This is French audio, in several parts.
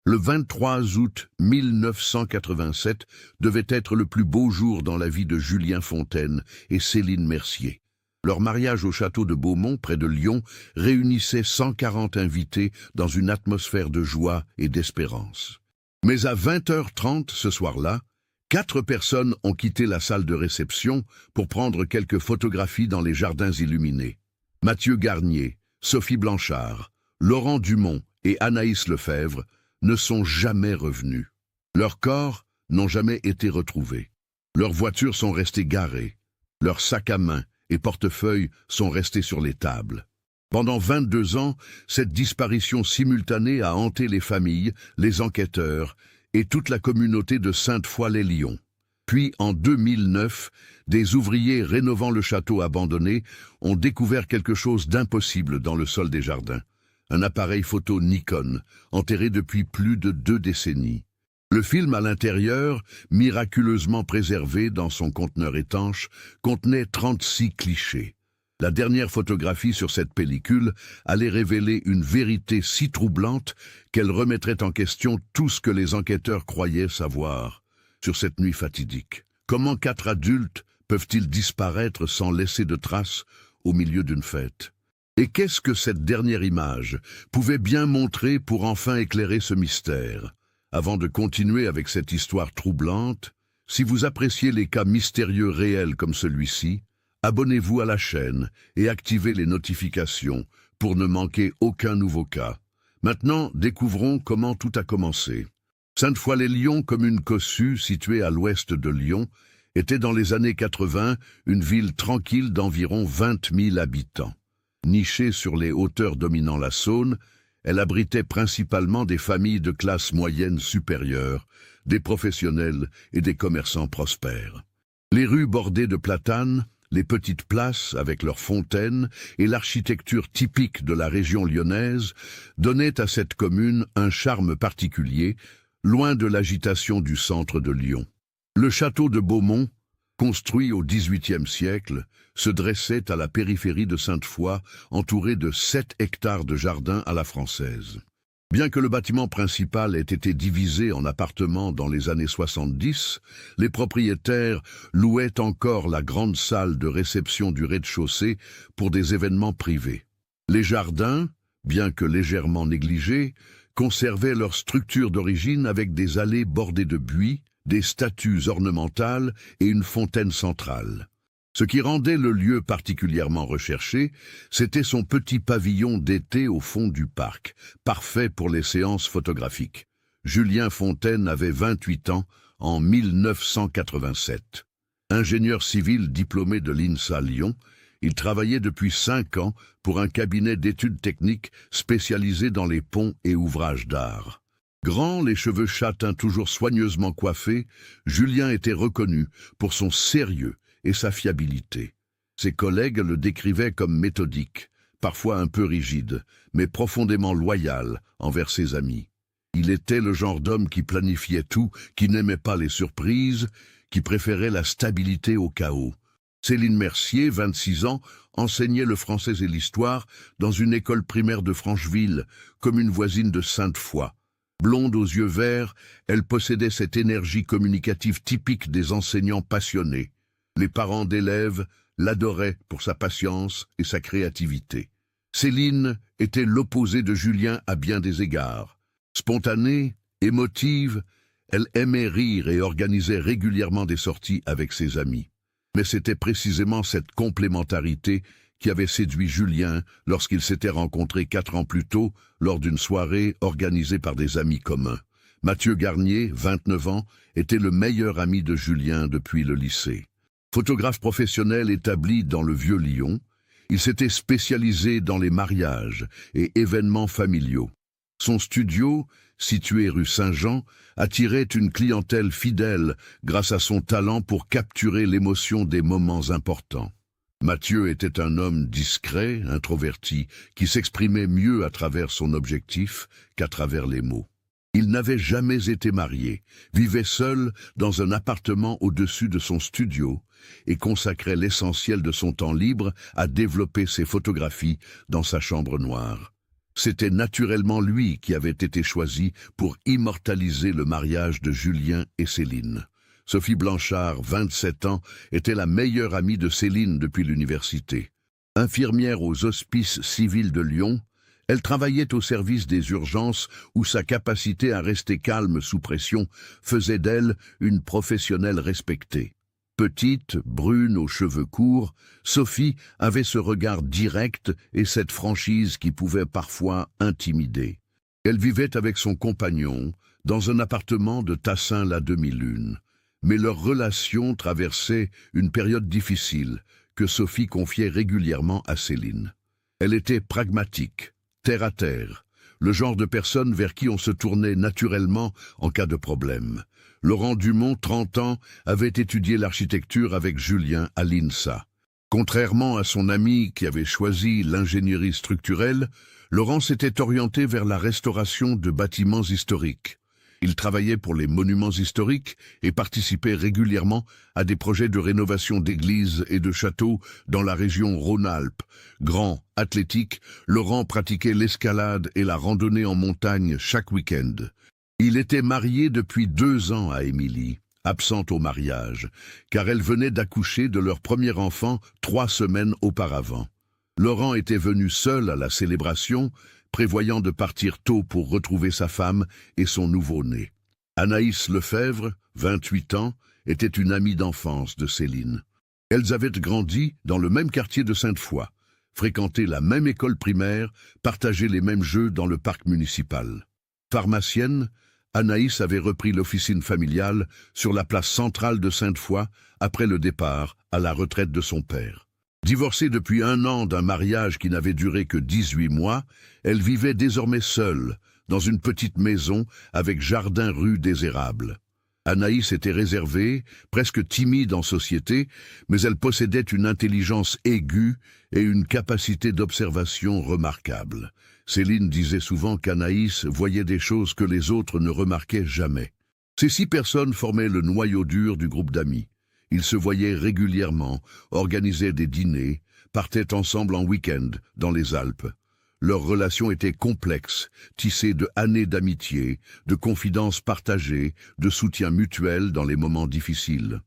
Le 23 août 1987 devait être le plus beau jour dans la vie de Julien Fontaine et Céline Mercier. Leur mariage au château de Beaumont, près de Lyon, réunissait 140 invités dans une atmosphère de joie et d'espérance. Mais à 20h30 ce soir-là, 4 personnes ont quitté la salle de réception pour prendre quelques photographies dans les jardins illuminés. Mathieu Garnier, Sophie Blanchard, Laurent Dumont et Anaïs Lefebvre ne sont jamais revenus. Leurs corps n'ont jamais été retrouvés. Leurs voitures sont restées garées. Leurs sacs à main et portefeuilles sont restés sur les tables. Pendant 22 ans, cette disparition simultanée a hanté les familles, les enquêteurs et toute la communauté de Sainte-Foy-lès-Lyon. Puis, en 2009, des ouvriers rénovant le château abandonné ont découvert quelque chose d'impossible dans le sol des jardins. Un appareil photo Nikon, enterré depuis plus de 2 décennies. Le film à l'intérieur, miraculeusement préservé dans son conteneur étanche, contenait 36 clichés. La dernière photographie sur cette pellicule allait révéler une vérité si troublante qu'elle remettrait en question tout ce que les enquêteurs croyaient savoir sur cette nuit fatidique. Comment 4 adultes peuvent-ils disparaître sans laisser de traces au milieu d'une fête? Et qu'est-ce que cette dernière image pouvait bien montrer pour enfin éclairer ce mystère? Avant de continuer avec cette histoire troublante, si vous appréciez les cas mystérieux réels comme celui-ci, abonnez-vous à la chaîne et activez les notifications pour ne manquer aucun nouveau cas. Maintenant, découvrons comment tout a commencé. Sainte-Foy-lès-Lyon, commune cossue située à l'ouest de Lyon, était dans les années 80 une ville tranquille d'environ 20 000 habitants. Nichée sur les hauteurs dominant la Saône, elle abritait principalement des familles de classe moyenne supérieure, des professionnels et des commerçants prospères. Les rues bordées de platanes, les petites places avec leurs fontaines et l'architecture typique de la région lyonnaise donnaient à cette commune un charme particulier, loin de l'agitation du centre de Lyon. Le château de Beaumont, construit au XVIIIe siècle, se dressait à la périphérie de Sainte-Foy, entouré de 7 hectares de jardins à la française. Bien que le bâtiment principal ait été divisé en appartements dans les années 70, les propriétaires louaient encore la grande salle de réception du rez-de-chaussée pour des événements privés. Les jardins, bien que légèrement négligés, conservaient leur structure d'origine avec des allées bordées de buis, des statues ornementales et une fontaine centrale. Ce qui rendait le lieu particulièrement recherché, c'était son petit pavillon d'été au fond du parc, parfait pour les séances photographiques. Julien Fontaine avait 28 ans en 1987. Ingénieur civil diplômé de l'INSA Lyon, il travaillait depuis 5 ans pour un cabinet d'études techniques spécialisé dans les ponts et ouvrages d'art. Grand, les cheveux châtains toujours soigneusement coiffés, Julien était reconnu pour son sérieux et sa fiabilité. Ses collègues le décrivaient comme méthodique, parfois un peu rigide, mais profondément loyal envers ses amis. Il était le genre d'homme qui planifiait tout, qui n'aimait pas les surprises, qui préférait la stabilité au chaos. Céline Mercier, 26 ans, enseignait le français et l'histoire dans une école primaire de Francheville, commune voisine de Sainte-Foy. Blonde aux yeux verts, elle possédait cette énergie communicative typique des enseignants passionnés. Les parents d'élèves l'adoraient pour sa patience et sa créativité. Céline était l'opposé de Julien à bien des égards. Spontanée, émotive, elle aimait rire et organisait régulièrement des sorties avec ses amis. Mais c'était précisément cette complémentarité qui avait séduit Julien lorsqu'ils s'étaient rencontrés 4 ans plus tôt lors d'une soirée organisée par des amis communs. Mathieu Garnier, 29 ans, était le meilleur ami de Julien depuis le lycée. Photographe professionnel établi dans le Vieux-Lyon, il s'était spécialisé dans les mariages et événements familiaux. Son studio, situé rue Saint-Jean, attirait une clientèle fidèle grâce à son talent pour capturer l'émotion des moments importants. Mathieu était un homme discret, introverti, qui s'exprimait mieux à travers son objectif qu'à travers les mots. Il n'avait jamais été marié, vivait seul dans un appartement au-dessus de son studio et consacrait l'essentiel de son temps libre à développer ses photographies dans sa chambre noire. C'était naturellement lui qui avait été choisi pour immortaliser le mariage de Julien et Céline. Sophie Blanchard, 27 ans, était la meilleure amie de Céline depuis l'université. Infirmière aux hospices civils de Lyon, elle travaillait au service des urgences où sa capacité à rester calme sous pression faisait d'elle une professionnelle respectée. Petite, brune, aux cheveux courts, Sophie avait ce regard direct et cette franchise qui pouvait parfois intimider. Elle vivait avec son compagnon dans un appartement de Tassin la demi-lune. Mais leur relation traversait une période difficile que Sophie confiait régulièrement à Céline. Elle était pragmatique, terre à terre, le genre de personne vers qui on se tournait naturellement en cas de problème. Laurent Dumont, 30 ans, avait étudié l'architecture avec Julien à l'INSA. Contrairement à son ami qui avait choisi l'ingénierie structurelle, Laurent s'était orienté vers la restauration de bâtiments historiques. Il travaillait pour les monuments historiques et participait régulièrement à des projets de rénovation d'églises et de châteaux dans la région Rhône-Alpes. Grand, athlétique, Laurent pratiquait l'escalade et la randonnée en montagne chaque week-end. Il était marié depuis 2 ans à Émilie, absente au mariage, car elle venait d'accoucher de leur premier enfant 3 semaines auparavant. Laurent était venu seul à la célébration, prévoyant de partir tôt pour retrouver sa femme et son nouveau-né. Anaïs Lefebvre, 28 ans, était une amie d'enfance de Céline. Elles avaient grandi dans le même quartier de Sainte-Foy, fréquenté la même école primaire, partagé les mêmes jeux dans le parc municipal. Pharmacienne, Anaïs avait repris l'officine familiale sur la place centrale de Sainte-Foy après le départ à la retraite de son père. Divorcée depuis 1 an d'un mariage qui n'avait duré que 18 mois, elle vivait désormais seule, dans une petite maison avec jardin rue des Érables. Anaïs était réservée, presque timide en société, mais elle possédait une intelligence aiguë et une capacité d'observation remarquable. Céline disait souvent qu'Anaïs voyait des choses que les autres ne remarquaient jamais. Ces 6 personnes formaient le noyau dur du groupe d'amis. Ils se voyaient régulièrement, organisaient des dîners, partaient ensemble en week-end dans les Alpes. Leur relation était complexe, tissée de années d'amitié, de confidences partagées, de soutien mutuel dans les moments difficiles.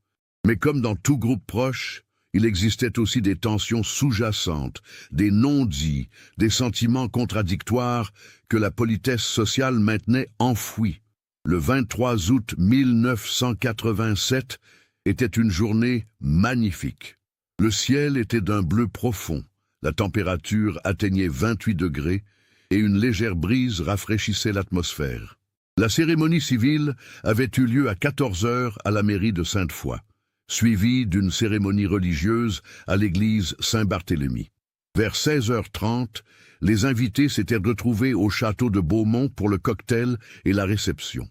Mais comme dans tout groupe proche, il existait aussi des tensions sous-jacentes, des non-dits, des sentiments contradictoires que la politesse sociale maintenait enfouis. Le 23 août 1987 était une journée magnifique. Le ciel était d'un bleu profond, la température atteignait 28 degrés et une légère brise rafraîchissait l'atmosphère. La cérémonie civile avait eu lieu à 14 heures à la mairie de Sainte-Foy, suivie d'une cérémonie religieuse à l'église Saint-Barthélemy. Vers 16h30, les invités s'étaient retrouvés au château de Beaumont pour le cocktail et la réception.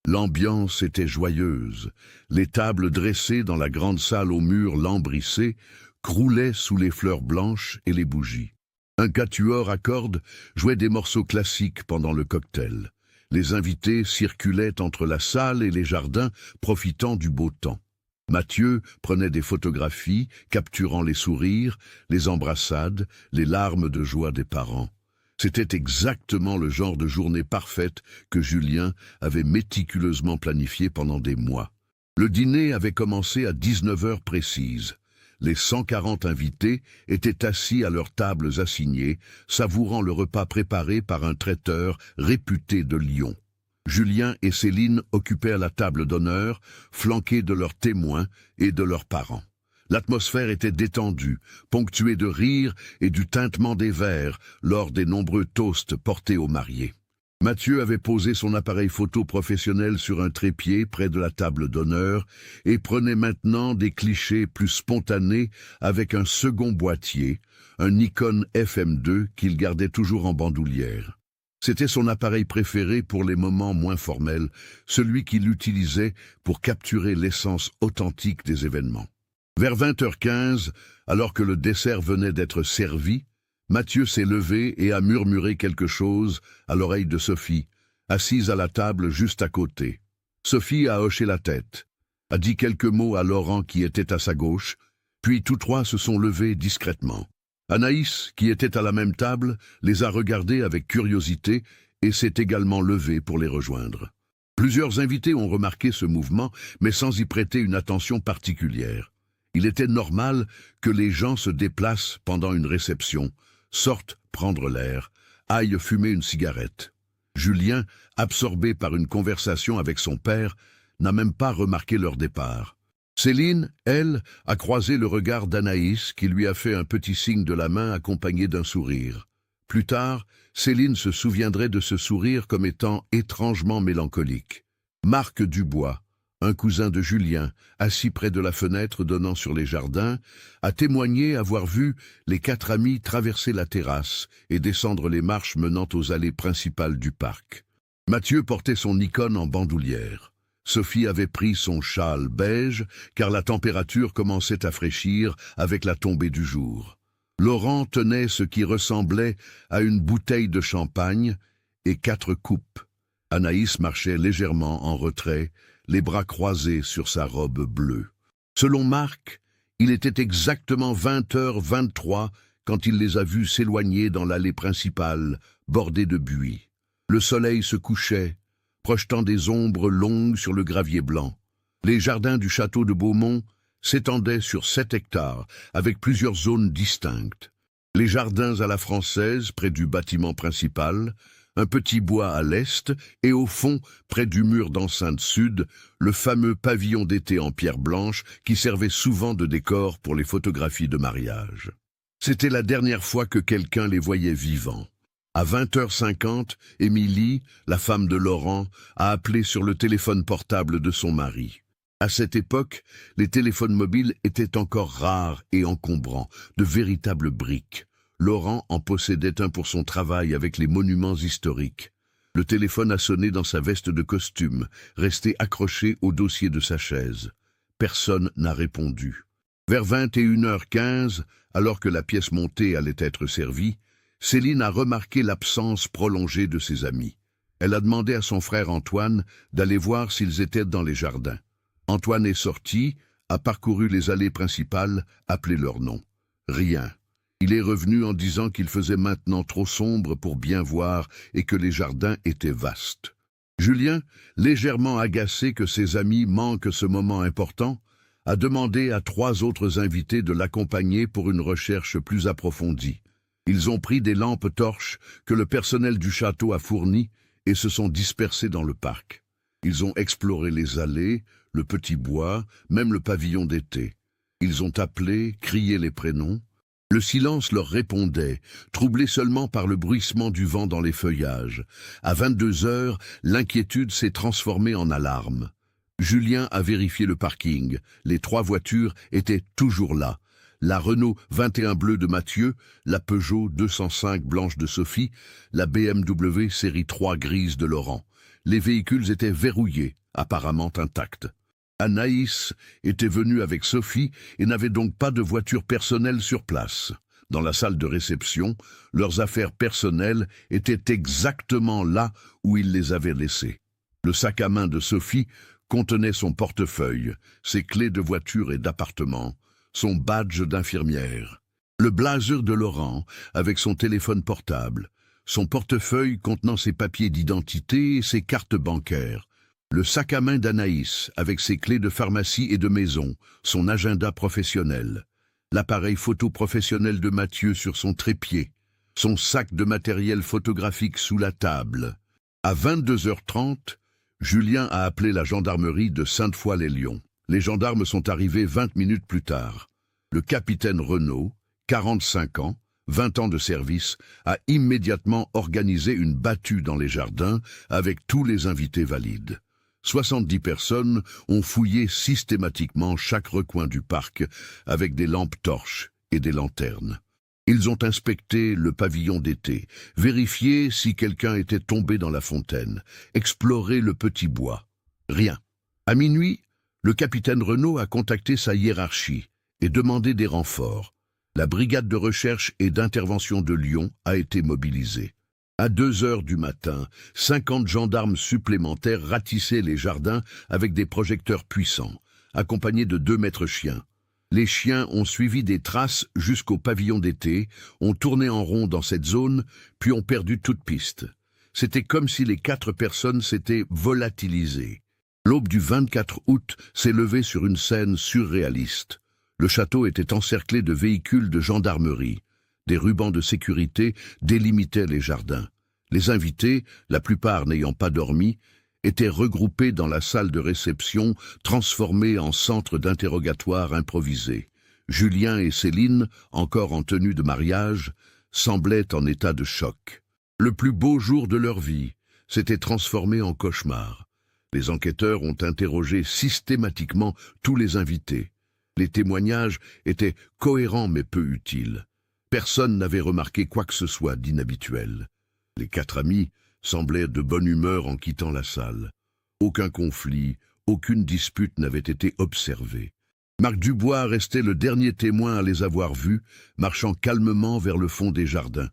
L'ambiance était joyeuse. Les tables dressées dans la grande salle aux murs lambrissés croulaient sous les fleurs blanches et les bougies. Un quatuor à cordes jouait des morceaux classiques pendant le cocktail. Les invités circulaient entre la salle et les jardins, profitant du beau temps. Mathieu prenait des photographies, capturant les sourires, les embrassades, les larmes de joie des parents. C'était exactement le genre de journée parfaite que Julien avait méticuleusement planifié pendant des mois. Le dîner avait commencé à 19 heures précises. Les 140 invités étaient assis à leurs tables assignées, savourant le repas préparé par un traiteur réputé de Lyon. Julien et Céline occupaient la table d'honneur, flanqués de leurs témoins et de leurs parents. L'atmosphère était détendue, ponctuée de rires et du tintement des verres lors des nombreux toasts portés aux mariés. Mathieu avait posé son appareil photo professionnel sur un trépied près de la table d'honneur et prenait maintenant des clichés plus spontanés avec un second boîtier, un Nikon FM2 qu'il gardait toujours en bandoulière. C'était son appareil préféré pour les moments moins formels, celui qu'il utilisait pour capturer l'essence authentique des événements. Vers 20h15, alors que le dessert venait d'être servi, Mathieu s'est levé et a murmuré quelque chose à l'oreille de Sophie, assise à la table juste à côté. Sophie a hoché la tête, a dit quelques mots à Laurent qui était à sa gauche, puis tous 3 se sont levés discrètement. Anaïs, qui était à la même table, les a regardés avec curiosité et s'est également levée pour les rejoindre. Plusieurs invités ont remarqué ce mouvement, mais sans y prêter une attention particulière. Il était normal que les gens se déplacent pendant une réception, sortent prendre l'air, aillent fumer une cigarette. Julien, absorbé par une conversation avec son père, n'a même pas remarqué leur départ. Céline, elle, a croisé le regard d'Anaïs qui lui a fait un petit signe de la main accompagné d'un sourire. Plus tard, Céline se souviendrait de ce sourire comme étant étrangement mélancolique. Marc Dubois, un cousin de Julien, assis près de la fenêtre donnant sur les jardins, a témoigné avoir vu les 4 amis traverser la terrasse et descendre les marches menant aux allées principales du parc. Mathieu portait son icône en bandoulière. Sophie avait pris son châle beige car la température commençait à fraîchir avec la tombée du jour. Laurent tenait ce qui ressemblait à une bouteille de champagne et 4 coupes. Anaïs marchait légèrement en retrait, les bras croisés sur sa robe bleue. Selon Marc, il était exactement 20h23 quand il les a vus s'éloigner dans l'allée principale, bordée de buis. Le soleil se couchait, projetant des ombres longues sur le gravier blanc. Les jardins du château de Beaumont s'étendaient sur 7 hectares, avec plusieurs zones distinctes. Les jardins à la française, près du bâtiment principal, un petit bois à l'est, et au fond, près du mur d'enceinte sud, le fameux pavillon d'été en pierre blanche qui servait souvent de décor pour les photographies de mariage. C'était la dernière fois que quelqu'un les voyait vivants. À 20h50, Émilie, la femme de Laurent, a appelé sur le téléphone portable de son mari. À cette époque, les téléphones mobiles étaient encore rares et encombrants, de véritables briques. Laurent en possédait un pour son travail avec les monuments historiques. Le téléphone a sonné dans sa veste de costume, resté accroché au dossier de sa chaise. Personne n'a répondu. Vers 21h15, alors que la pièce montée allait être servie, Céline a remarqué l'absence prolongée de ses amis. Elle a demandé à son frère Antoine d'aller voir s'ils étaient dans les jardins. Antoine est sorti, a parcouru les allées principales, appelé leur nom. Rien. Il est revenu en disant qu'il faisait maintenant trop sombre pour bien voir et que les jardins étaient vastes. Julien, légèrement agacé que ses amis manquent ce moment important, a demandé à 3 autres invités de l'accompagner pour une recherche plus approfondie. Ils ont pris des lampes torches que le personnel du château a fournies et se sont dispersés dans le parc. Ils ont exploré les allées, le petit bois, même le pavillon d'été. Ils ont appelé, crié les prénoms. Le silence leur répondait, troublé seulement par le bruissement du vent dans les feuillages. À 22h, l'inquiétude s'est transformée en alarme. Julien a vérifié le parking. Les 3 voitures étaient toujours là. La Renault 21 bleue de Mathieu, la Peugeot 205 blanche de Sophie, la BMW série 3 grise de Laurent. Les véhicules étaient verrouillés, apparemment intacts. Anaïs était venue avec Sophie et n'avait donc pas de voiture personnelle sur place. Dans la salle de réception, leurs affaires personnelles étaient exactement là où ils les avaient laissées. Le sac à main de Sophie contenait son portefeuille, ses clés de voiture et d'appartement, son badge d'infirmière. Le blazer de Laurent avec son téléphone portable, son portefeuille contenant ses papiers d'identité et ses cartes bancaires. Le sac à main d'Anaïs, avec ses clés de pharmacie et de maison, son agenda professionnel. L'appareil photo professionnel de Mathieu sur son trépied. Son sac de matériel photographique sous la table. À 22h30, Julien a appelé la gendarmerie de Sainte-Foy-les-Lyons. Les gendarmes sont arrivés 20 minutes plus tard. Le capitaine Renaud, 45 ans, 20 ans de service, a immédiatement organisé une battue dans les jardins avec tous les invités valides. 70 personnes ont fouillé systématiquement chaque recoin du parc avec des lampes torches et des lanternes. Ils ont inspecté le pavillon d'été, vérifié si quelqu'un était tombé dans la fontaine, exploré le petit bois. Rien. À minuit, le capitaine Renaud a contacté sa hiérarchie et demandé des renforts. La brigade de recherche et d'intervention de Lyon a été mobilisée. À 2h du matin, 50 gendarmes supplémentaires ratissaient les jardins avec des projecteurs puissants, accompagnés de 2 maîtres chiens. Les chiens ont suivi des traces jusqu'au pavillon d'été, ont tourné en rond dans cette zone, puis ont perdu toute piste. C'était comme si les 4 personnes s'étaient volatilisées. L'aube du 24 août s'est levée sur une scène surréaliste. Le château était encerclé de véhicules de gendarmerie. Des rubans de sécurité délimitaient les jardins. Les invités, la plupart n'ayant pas dormi, étaient regroupés dans la salle de réception, transformée en centre d'interrogatoire improvisé. Julien et Céline, encore en tenue de mariage, semblaient en état de choc. Le plus beau jour de leur vie s'était transformé en cauchemar. Les enquêteurs ont interrogé systématiquement tous les invités. Les témoignages étaient cohérents mais peu utiles. Personne n'avait remarqué quoi que ce soit d'inhabituel. Les 4 amis semblaient de bonne humeur en quittant la salle. Aucun conflit, aucune dispute n'avait été observée. Marc Dubois restait le dernier témoin à les avoir vus, marchant calmement vers le fond des jardins.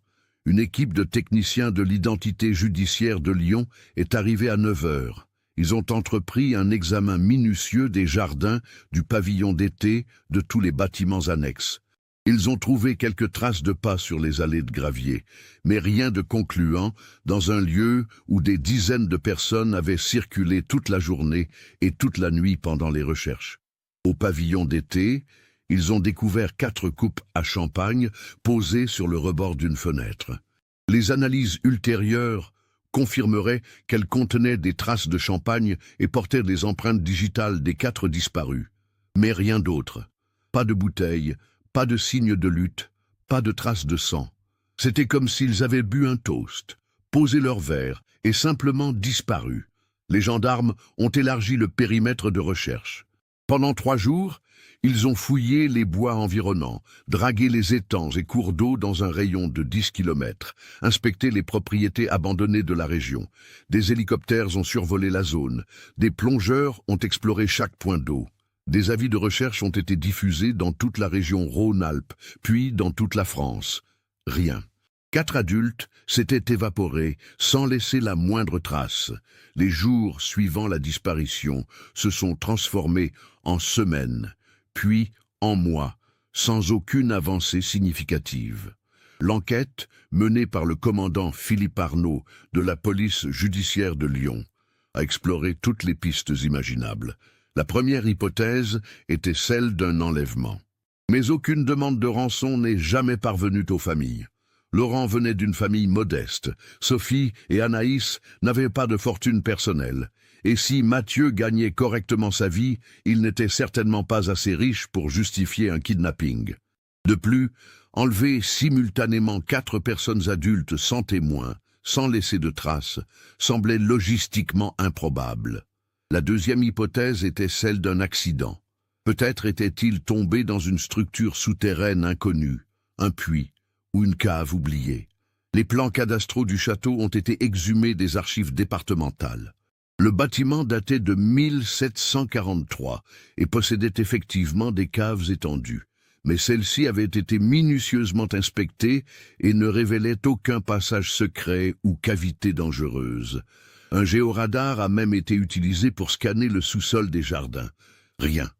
Une équipe de techniciens de l'identité judiciaire de Lyon est arrivée à 9 heures. Ils ont entrepris un examen minutieux des jardins, du pavillon d'été, de tous les bâtiments annexes. Ils ont trouvé quelques traces de pas sur les allées de gravier, mais rien de concluant dans un lieu où des dizaines de personnes avaient circulé toute la journée et toute la nuit pendant les recherches. Au pavillon d'été, ils ont découvert 4 coupes à champagne posées sur le rebord d'une fenêtre. Les analyses ultérieures confirmeraient qu'elles contenaient des traces de champagne et portaient des empreintes digitales des 4 disparus. Mais rien d'autre. Pas de bouteille, pas de signe de lutte, pas de traces de sang. C'était comme s'ils avaient bu un toast, posé leur verre et simplement disparu. Les gendarmes ont élargi le périmètre de recherche. Pendant 3 jours, ils ont fouillé les bois environnants, dragué les étangs et cours d'eau dans un rayon de 10 km, inspecté les propriétés abandonnées de la région. Des hélicoptères ont survolé la zone, des plongeurs ont exploré chaque point d'eau. Des avis de recherche ont été diffusés dans toute la région Rhône-Alpes, puis dans toute la France. Rien. 4 adultes s'étaient évaporés sans laisser la moindre trace. Les jours suivant la disparition se sont transformés en semaines, puis en mois, sans aucune avancée significative. L'enquête, menée par le commandant Philippe Arnaud de la police judiciaire de Lyon, a exploré toutes les pistes imaginables. La première hypothèse était celle d'un enlèvement. Mais aucune demande de rançon n'est jamais parvenue aux familles. Laurent venait d'une famille modeste. Sophie et Anaïs n'avaient pas de fortune personnelle. Et si Mathieu gagnait correctement sa vie, il n'était certainement pas assez riche pour justifier un kidnapping. De plus, enlever simultanément 4 personnes adultes sans témoin, sans laisser de traces, semblait logistiquement improbable. La deuxième hypothèse était celle d'un accident. Peut-être était-il tombé dans une structure souterraine inconnue, un puits ou une cave oubliée. Les plans cadastraux du château ont été exhumés des archives départementales. Le bâtiment datait de 1743 et possédait effectivement des caves étendues, mais celles-ci avaient été minutieusement inspectées et ne révélaient aucun passage secret ou cavité dangereuse. Un géoradar a même été utilisé pour scanner le sous-sol des jardins. Rien.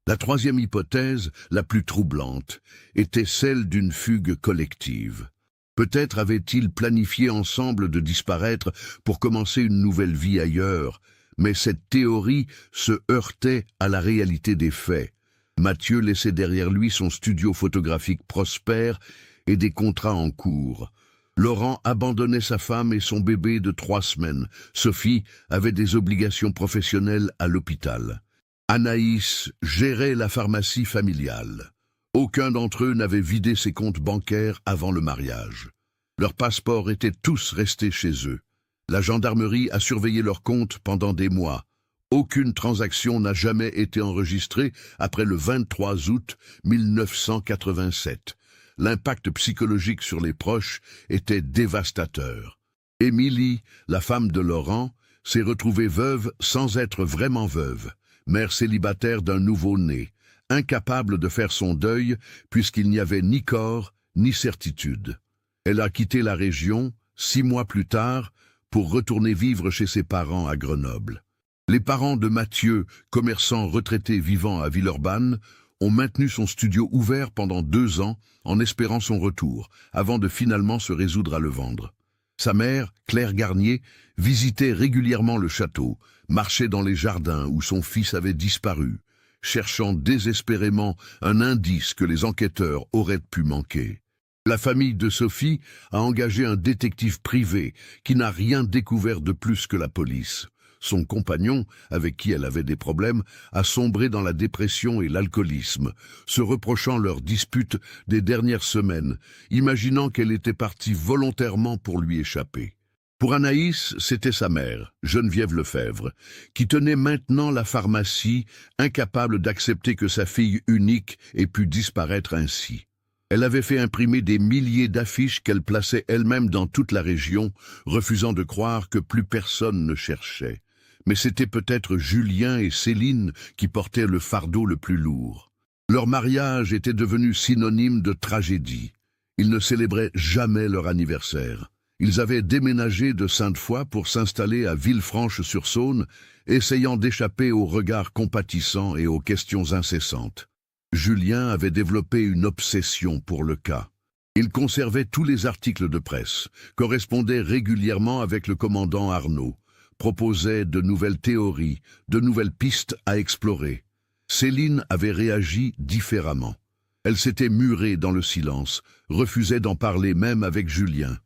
La troisième hypothèse, la plus troublante, était celle d'une fugue collective. Peut-être avaient-ils planifié ensemble de disparaître pour commencer une nouvelle vie ailleurs, mais cette théorie se heurtait à la réalité des faits. Mathieu laissait derrière lui son studio photographique prospère et des contrats en cours. Laurent abandonnait sa femme et son bébé de 3 semaines. Sophie avait des obligations professionnelles à l'hôpital. Anaïs gérait la pharmacie familiale. Aucun d'entre eux n'avait vidé ses comptes bancaires avant le mariage. Leurs passeports étaient tous restés chez eux. La gendarmerie a surveillé leurs comptes pendant des mois. Aucune transaction n'a jamais été enregistrée après le 23 août 1987. L'impact psychologique sur les proches était dévastateur. Émilie, la femme de Laurent, s'est retrouvée veuve sans être vraiment veuve, mère célibataire d'un nouveau-né, incapable de faire son deuil puisqu'il n'y avait ni corps ni certitude. Elle a quitté la région, 6 mois plus tard, pour retourner vivre chez ses parents à Grenoble. Les parents de Mathieu, commerçant retraité vivant à Villeurbanne, ont maintenu son studio ouvert pendant 2 ans en espérant son retour, avant de finalement se résoudre à le vendre. Sa mère, Claire Garnier, visitait régulièrement le château, marchait dans les jardins où son fils avait disparu, cherchant désespérément un indice que les enquêteurs auraient pu manquer. La famille de Sophie a engagé un détective privé qui n'a rien découvert de plus que la police. Son compagnon, avec qui elle avait des problèmes, a sombré dans la dépression et l'alcoolisme, se reprochant leurs disputes des dernières semaines, imaginant qu'elle était partie volontairement pour lui échapper. Pour Anaïs, c'était sa mère, Geneviève Lefebvre, qui tenait maintenant la pharmacie, incapable d'accepter que sa fille unique ait pu disparaître ainsi. Elle avait fait imprimer des milliers d'affiches qu'elle plaçait elle-même dans toute la région, refusant de croire que plus personne ne cherchait. Mais c'était peut-être Julien et Céline qui portaient le fardeau le plus lourd. Leur mariage était devenu synonyme de tragédie. Ils ne célébraient jamais leur anniversaire. Ils avaient déménagé de Sainte-Foy pour s'installer à Villefranche-sur-Saône, essayant d'échapper aux regards compatissants et aux questions incessantes. Julien avait développé une obsession pour le cas. Il conservait tous les articles de presse, correspondait régulièrement avec le commandant Arnaud, proposait de nouvelles théories, de nouvelles pistes à explorer. Céline avait réagi différemment. Elle s'était murée dans le silence, refusait d'en parler même avec Julien.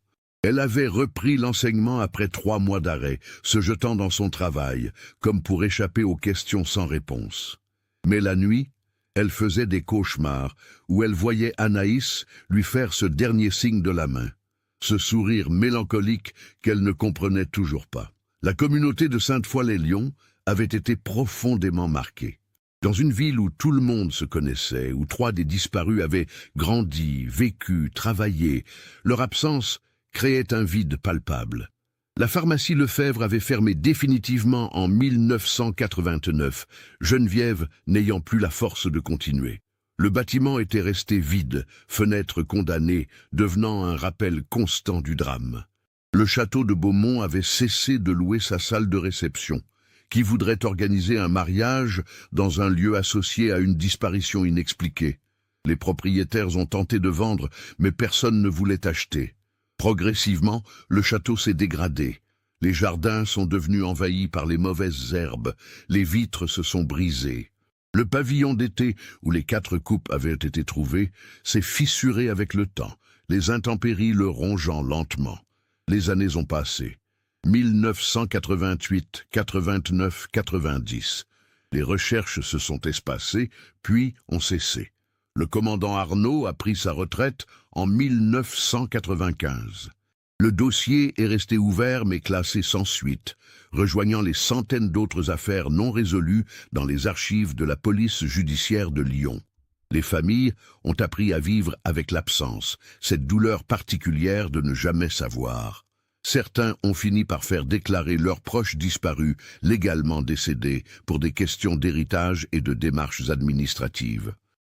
Elle avait repris l'enseignement après 3 mois d'arrêt, se jetant dans son travail, comme pour échapper aux questions sans réponse. Mais la nuit, elle faisait des cauchemars, où elle voyait Anaïs lui faire ce dernier signe de la main, ce sourire mélancolique qu'elle ne comprenait toujours pas. La communauté de Sainte-Foy-les-Lyons avait été profondément marquée. Dans une ville où tout le monde se connaissait, où 3 des disparus avaient grandi, vécu, travaillé, leur absence créait un vide palpable. La pharmacie Lefebvre avait fermé définitivement en 1989, Geneviève n'ayant plus la force de continuer. Le bâtiment était resté vide, fenêtres condamnées, devenant un rappel constant du drame. Le château de Beaumont avait cessé de louer sa salle de réception. Qui voudrait organiser un mariage dans un lieu associé à une disparition inexpliquée? Les propriétaires ont tenté de vendre, mais personne ne voulait acheter. Progressivement, le château s'est dégradé. Les jardins sont devenus envahis par les mauvaises herbes, les vitres se sont brisées. Le pavillon d'été, où les 4 coupes avaient été trouvées, s'est fissuré avec le temps, les intempéries le rongeant lentement. Les années ont passé. 1988, 89, 90. Les recherches se sont espacées, puis ont cessé. Le commandant Arnaud a pris sa retraite en 1995. Le dossier est resté ouvert mais classé sans suite, rejoignant les centaines d'autres affaires non résolues dans les archives de la police judiciaire de Lyon. Les familles ont appris à vivre avec l'absence, cette douleur particulière de ne jamais savoir. Certains ont fini par faire déclarer leurs proches disparus, légalement décédés, pour des questions d'héritage et de démarches administratives.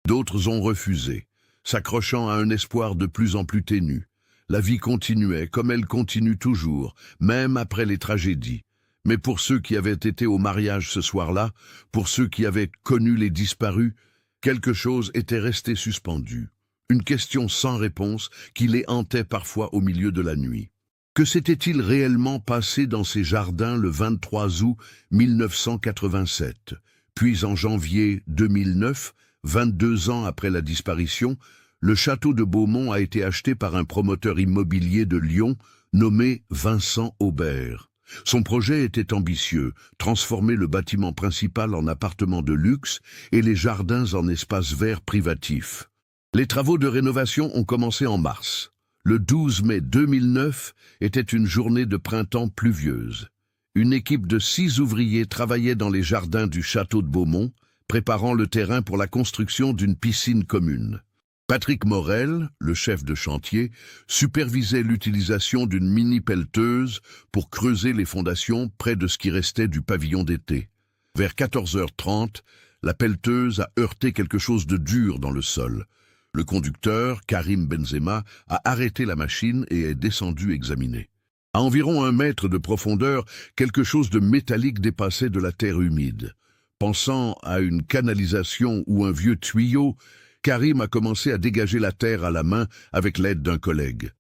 D'autres ont refusé, s'accrochant à un espoir de plus en plus ténu. La vie continuait, comme elle continue toujours, même après les tragédies. Mais pour ceux qui avaient été au mariage ce soir-là, pour ceux qui avaient connu les disparus, quelque chose était resté suspendu. Une question sans réponse qui les hantait parfois au milieu de la nuit. Que s'était-il réellement passé dans ces jardins le 23 août 1987? Puis en janvier 2009, 22 ans après la disparition, le château de Beaumont a été acheté par un promoteur immobilier de Lyon nommé Vincent Aubert. Son projet était ambitieux, transformer le bâtiment principal en appartement de luxe et les jardins en espaces verts privatifs. Les travaux de rénovation ont commencé en mars. Le 12 mai 2009 était une journée de printemps pluvieuse. Une équipe de 6 ouvriers travaillait dans les jardins du château de Beaumont, préparant le terrain pour la construction d'une piscine commune. Patrick Morel, le chef de chantier, supervisait l'utilisation d'une mini-pelleteuse pour creuser les fondations près de ce qui restait du pavillon d'été. Vers 14h30, la pelleteuse a heurté quelque chose de dur dans le sol. Le conducteur, Karim Benzema, a arrêté la machine et est descendu examiner. À environ 1 mètre de profondeur, quelque chose de métallique dépassait de la terre humide. Pensant à une canalisation ou un vieux tuyau, Karim a commencé à dégager la terre à la main avec l'aide d'un collègue.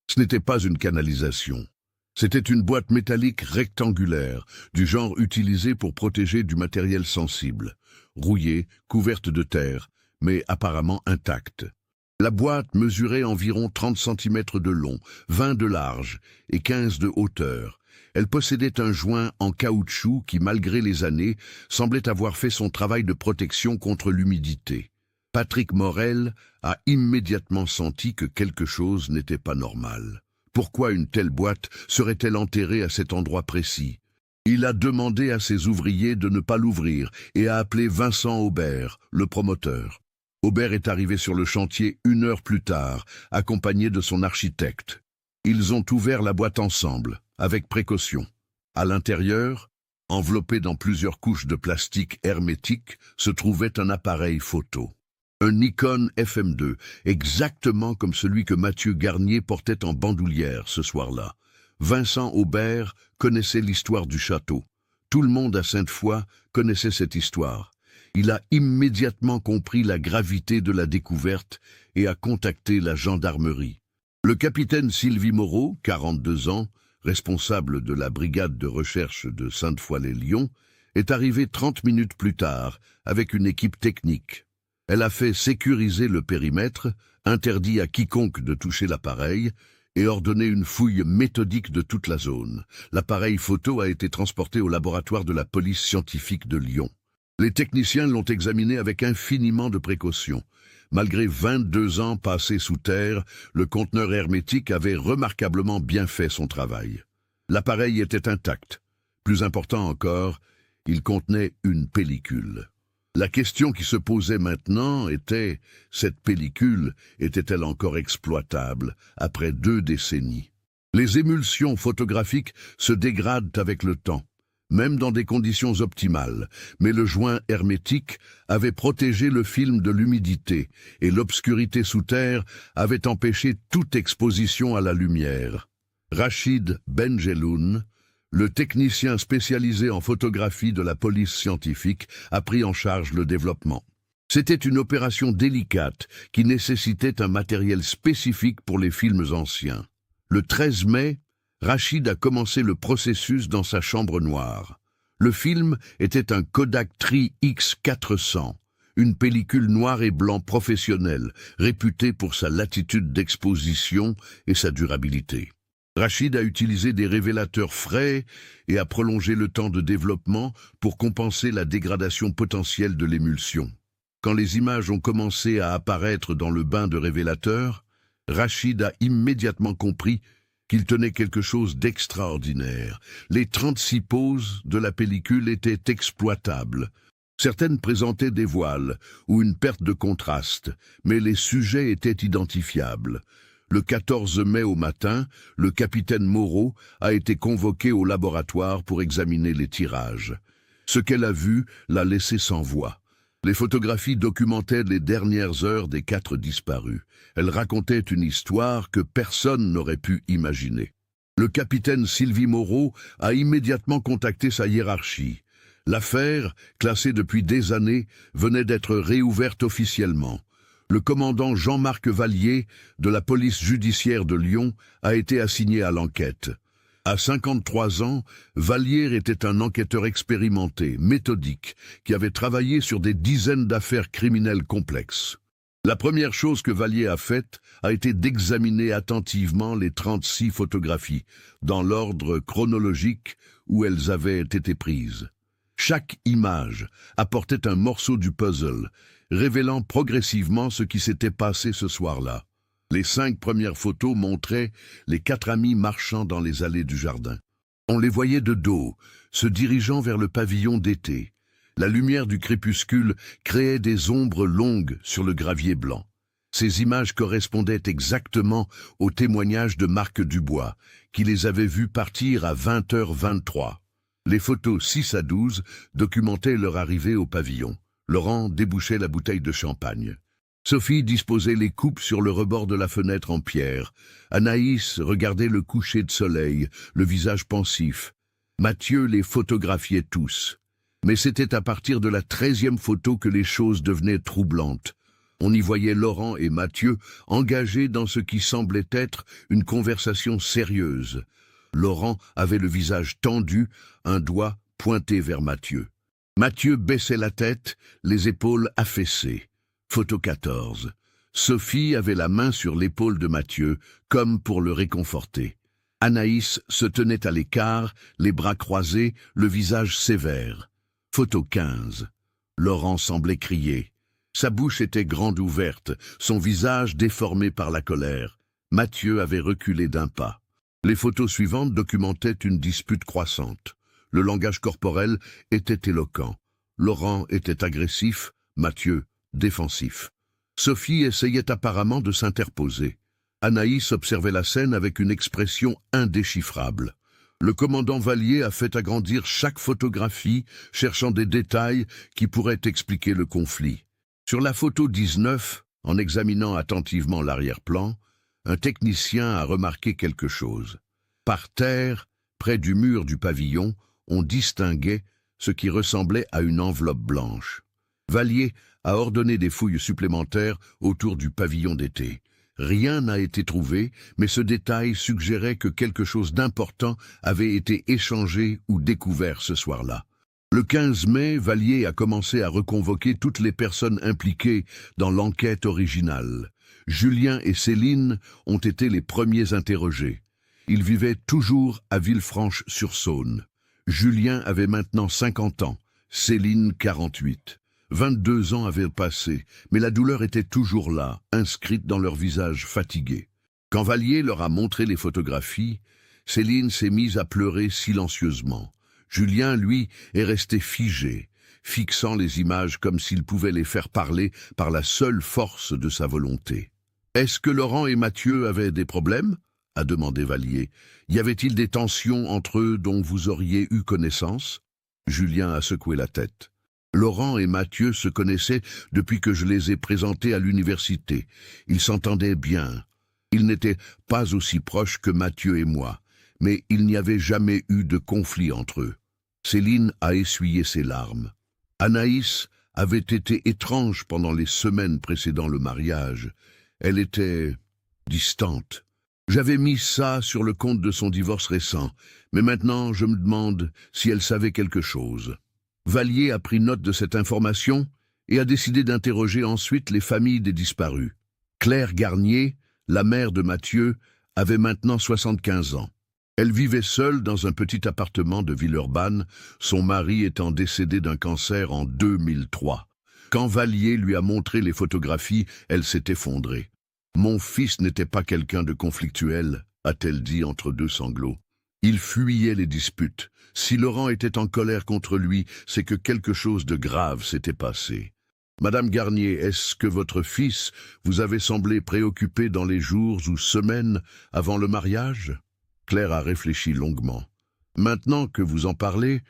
Ce n'était pas une canalisation. C'était une boîte métallique rectangulaire, du genre utilisé pour protéger du matériel sensible, rouillée, couverte de terre, mais apparemment intacte. La boîte mesurait environ 30 cm de long, 20 de large et 15 de hauteur. Elle possédait un joint en caoutchouc qui, malgré les années, semblait avoir fait son travail de protection contre l'humidité. Patrick Morel a immédiatement senti que quelque chose n'était pas normal. Pourquoi une telle boîte serait-elle enterrée à cet endroit précis? Il a demandé à ses ouvriers de ne pas l'ouvrir et a appelé Vincent Aubert, le promoteur. Aubert est arrivé sur le chantier 1 heure plus tard, accompagné de son architecte. Ils ont ouvert la boîte ensemble, avec précaution. À l'intérieur, enveloppé dans plusieurs couches de plastique hermétique, se trouvait un appareil photo. Un Nikon FM2, exactement comme celui que Mathieu Garnier portait en bandoulière ce soir-là. Vincent Aubert connaissait l'histoire du château. Tout le monde à Sainte-Foy connaissait cette histoire. Il a immédiatement compris la gravité de la découverte et a contacté la gendarmerie. Le capitaine Sylvie Moreau, 42 ans, responsable de la brigade de recherche de Sainte-Foy-les-Lyons, est arrivé 30 minutes plus tard avec une équipe technique. Elle a fait sécuriser le périmètre, interdit à quiconque de toucher l'appareil et ordonné une fouille méthodique de toute la zone. L'appareil photo a été transporté au laboratoire de la police scientifique de Lyon. Les techniciens l'ont examiné avec infiniment de précautions. Malgré 22 ans passés sous terre, le conteneur hermétique avait remarquablement bien fait son travail. L'appareil était intact. Plus important encore, il contenait une pellicule. La question qui se posait maintenant était, cette pellicule était-elle encore exploitable après 2 décennies? Les émulsions photographiques se dégradent avec le temps, même dans des conditions optimales, mais le joint hermétique avait protégé le film de l'humidité et l'obscurité sous terre avait empêché toute exposition à la lumière. Rachid Benjeloun, le technicien spécialisé en photographie de la police scientifique, a pris en charge le développement. C'était une opération délicate qui nécessitait un matériel spécifique pour les films anciens. Le 13 mai, Rachid a commencé le processus dans sa chambre noire. Le film était un Kodak Tri X400, une pellicule noir et blanc professionnelle, réputée pour sa latitude d'exposition et sa durabilité. Rachid a utilisé des révélateurs frais et a prolongé le temps de développement pour compenser la dégradation potentielle de l'émulsion. Quand les images ont commencé à apparaître dans le bain de révélateur, Rachid a immédiatement compris qu'il tenait quelque chose d'extraordinaire. Les 36 poses de la pellicule étaient exploitables. Certaines présentaient des voiles ou une perte de contraste, mais les sujets étaient identifiables. Le 14 mai au matin, le capitaine Moreau a été convoqué au laboratoire pour examiner les tirages. Ce qu'elle a vu l'a laissé sans voix. Les photographies documentaient les dernières heures des 4 disparus. Elles racontaient une histoire que personne n'aurait pu imaginer. Le capitaine Sylvie Moreau a immédiatement contacté sa hiérarchie. L'affaire, classée depuis des années, venait d'être réouverte officiellement. Le commandant Jean-Marc Vallier, de la police judiciaire de Lyon, a été assigné à l'enquête. À 53 ans, Vallier était un enquêteur expérimenté, méthodique, qui avait travaillé sur des dizaines d'affaires criminelles complexes. La première chose que Vallier a faite a été d'examiner attentivement les 36 photographies, dans l'ordre chronologique où elles avaient été prises. Chaque image apportait un morceau du puzzle, révélant progressivement ce qui s'était passé ce soir-là. Les 5 premières photos montraient les 4 amis marchant dans les allées du jardin. On les voyait de dos, se dirigeant vers le pavillon d'été. La lumière du crépuscule créait des ombres longues sur le gravier blanc. Ces images correspondaient exactement au témoignage de Marc Dubois, qui les avait vus partir à 20h23. Les photos 6 à 12 documentaient leur arrivée au pavillon. Laurent débouchait la bouteille de champagne. Sophie disposait les coupes sur le rebord de la fenêtre en pierre. Anaïs regardait le coucher de soleil, le visage pensif. Mathieu les photographiait tous. Mais c'était à partir de la 13e photo que les choses devenaient troublantes. On y voyait Laurent et Mathieu engagés dans ce qui semblait être une conversation sérieuse. Laurent avait le visage tendu, un doigt pointé vers Mathieu. Mathieu baissait la tête, les épaules affaissées. Photo 14. Sophie avait la main sur l'épaule de Mathieu, comme pour le réconforter. Anaïs se tenait à l'écart, les bras croisés, le visage sévère. Photo 15. Laurent semblait crier. Sa bouche était grande ouverte, son visage déformé par la colère. Mathieu avait reculé d'un pas. Les photos suivantes documentaient une dispute croissante. Le langage corporel était éloquent. Laurent était agressif, Mathieu défensif. Sophie essayait apparemment de s'interposer. Anaïs observait la scène avec une expression indéchiffrable. Le commandant Vallier a fait agrandir chaque photographie, cherchant des détails qui pourraient expliquer le conflit. Sur la photo 19, en examinant attentivement l'arrière-plan, un technicien a remarqué quelque chose. Par terre, près du mur du pavillon, on distinguait ce qui ressemblait à une enveloppe blanche. Vallier a ordonné des fouilles supplémentaires autour du pavillon d'été. Rien n'a été trouvé, mais ce détail suggérait que quelque chose d'important avait été échangé ou découvert ce soir-là. Le 15 mai, Vallier a commencé à reconvoquer toutes les personnes impliquées dans l'enquête originale. Julien et Céline ont été les premiers interrogés. Ils vivaient toujours à Villefranche-sur-Saône. Julien avait maintenant 50 ans, Céline 48. 22 ans avaient passé, mais la douleur était toujours là, inscrite dans leur visage fatigué. Quand Vallier leur a montré les photographies, Céline s'est mise à pleurer silencieusement. Julien, lui, est resté figé, fixant les images comme s'il pouvait les faire parler par la seule force de sa volonté. « Est-ce que Laurent et Mathieu avaient des problèmes ?» a demandé Vallier. « Y avait-il des tensions entre eux dont vous auriez eu connaissance ?» Julien a secoué la tête. Laurent et Mathieu se connaissaient depuis que je les ai présentés à l'université. Ils s'entendaient bien. Ils n'étaient pas aussi proches que Mathieu et moi, mais il n'y avait jamais eu de conflit entre eux. Céline a essuyé ses larmes. Anaïs avait été étrange pendant les semaines précédant le mariage. Elle était distante. J'avais mis ça sur le compte de son divorce récent, mais maintenant je me demande si elle savait quelque chose. Vallier a pris note de cette information et a décidé d'interroger ensuite les familles des disparus. Claire Garnier, la mère de Mathieu, avait maintenant 75 ans. Elle vivait seule dans un petit appartement de Villeurbanne, son mari étant décédé d'un cancer en 2003. Quand Vallier lui a montré les photographies, elle s'est effondrée. « Mon fils n'était pas quelqu'un de conflictuel », a-t-elle dit entre deux sanglots. Il fuyait les disputes. Si Laurent était en colère contre lui, c'est que quelque chose de grave s'était passé. « Madame Garnier, est-ce que votre fils vous avait semblé préoccupé dans les jours ou semaines avant le mariage ?» Claire a réfléchi longuement. « Maintenant que vous en parlez,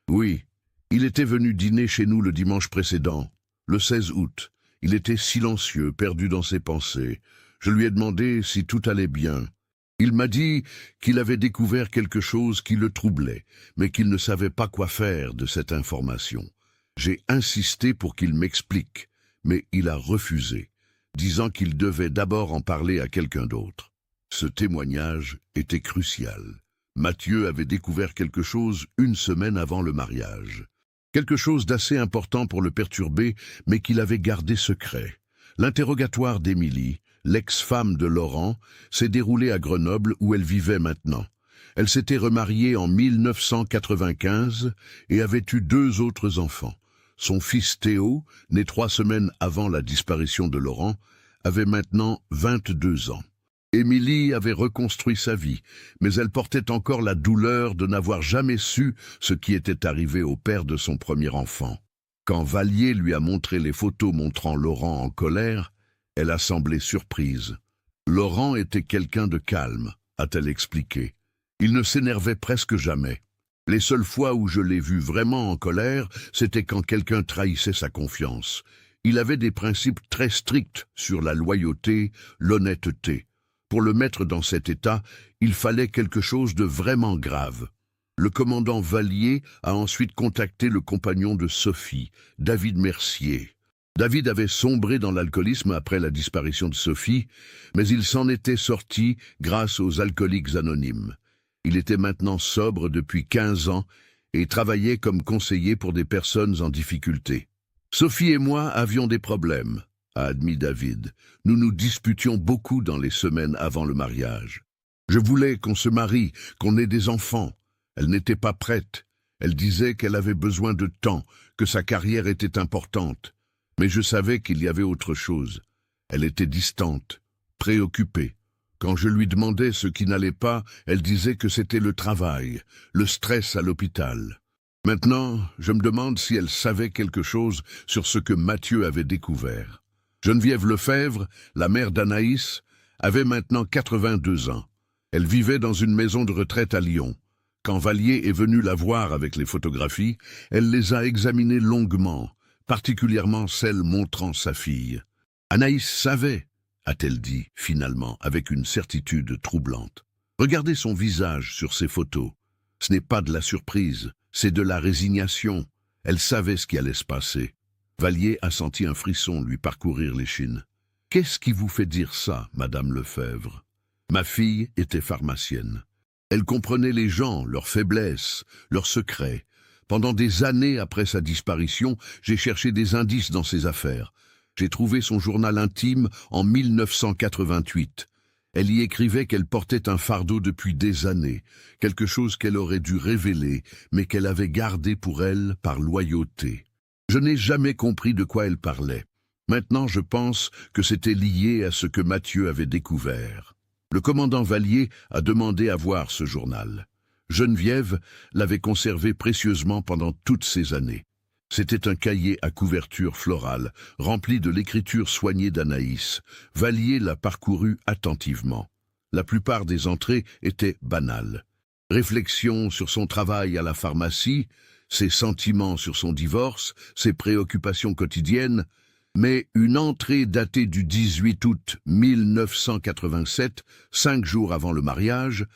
oui. Il était venu dîner chez nous le dimanche précédent, le 16 août. Il était silencieux, perdu dans ses pensées. Je lui ai demandé si tout allait bien. Il m'a dit qu'il avait découvert quelque chose qui le troublait, mais qu'il ne savait pas quoi faire de cette information. J'ai insisté pour qu'il m'explique, mais il a refusé, disant qu'il devait d'abord en parler à quelqu'un d'autre. Ce témoignage était crucial. Mathieu avait découvert quelque chose une semaine avant le mariage. Quelque chose d'assez important pour le perturber, mais qu'il avait gardé secret. L'interrogatoire d'Émilie, l'ex-femme de Laurent, s'est déroulé à Grenoble où elle vivait maintenant. Elle s'était remariée en 1995 et avait eu 2 autres enfants. Son fils Théo, né 3 semaines avant la disparition de Laurent, avait maintenant 22 ans. Émilie avait reconstruit sa vie, mais elle portait encore la douleur de n'avoir jamais su ce qui était arrivé au père de son premier enfant. Quand Vallier lui a montré les photos montrant Laurent en colère, elle a semblé surprise. Laurent était quelqu'un de calme, a-t-elle expliqué. Il ne s'énervait presque jamais. Les seules fois où je l'ai vu vraiment en colère, c'était quand quelqu'un trahissait sa confiance. Il avait des principes très stricts sur la loyauté, l'honnêteté. Pour le mettre dans cet état, il fallait quelque chose de vraiment grave. Le commandant Vallier a ensuite contacté le compagnon de Sophie, David Mercier. David avait sombré dans l'alcoolisme après la disparition de Sophie, mais il s'en était sorti grâce aux alcooliques anonymes. Il était maintenant sobre depuis 15 ans et travaillait comme conseiller pour des personnes en difficulté. Sophie et moi avions des problèmes, a admis David. Nous nous disputions beaucoup dans les semaines avant le mariage. Je voulais qu'on se marie, qu'on ait des enfants. Elle n'était pas prête. Elle disait qu'elle avait besoin de temps, que sa carrière était importante. Mais je savais qu'il y avait autre chose. Elle était distante, préoccupée. Quand je lui demandais ce qui n'allait pas, elle disait que c'était le travail, le stress à l'hôpital. Maintenant, je me demande si elle savait quelque chose sur ce que Mathieu avait découvert. Geneviève Lefebvre, la mère d'Anaïs, avait maintenant 82 ans. Elle vivait dans une maison de retraite à Lyon. Quand Vallier est venu la voir avec les photographies, elle les a examinées longuement, particulièrement celle montrant sa fille. Anaïs savait, a-t-elle dit, finalement, avec une certitude troublante. Regardez son visage sur ces photos. Ce n'est pas de la surprise, c'est de la résignation. Elle savait ce qui allait se passer. Vallier a senti un frisson lui parcourir l'échine. « Qu'est-ce qui vous fait dire ça, Madame Lefebvre ?» Ma fille était pharmacienne. Elle comprenait les gens, leurs faiblesses, leurs secrets. Pendant des années après sa disparition, j'ai cherché des indices dans ses affaires. J'ai trouvé son journal intime en 1988. Elle y écrivait qu'elle portait un fardeau depuis des années, quelque chose qu'elle aurait dû révéler, mais qu'elle avait gardé pour elle par loyauté. Je n'ai jamais compris de quoi elle parlait. Maintenant, je pense que c'était lié à ce que Mathieu avait découvert. Le commandant Vallier a demandé à voir ce journal. Geneviève l'avait conservé précieusement pendant toutes ces années. C'était un cahier à couverture florale, rempli de l'écriture soignée d'Anaïs. Vallier l'a parcouru attentivement. La plupart des entrées étaient banales. Réflexions sur son travail à la pharmacie, ses sentiments sur son divorce, ses préoccupations quotidiennes, mais une entrée datée du 18 août 1987, 5 jours avant le mariage,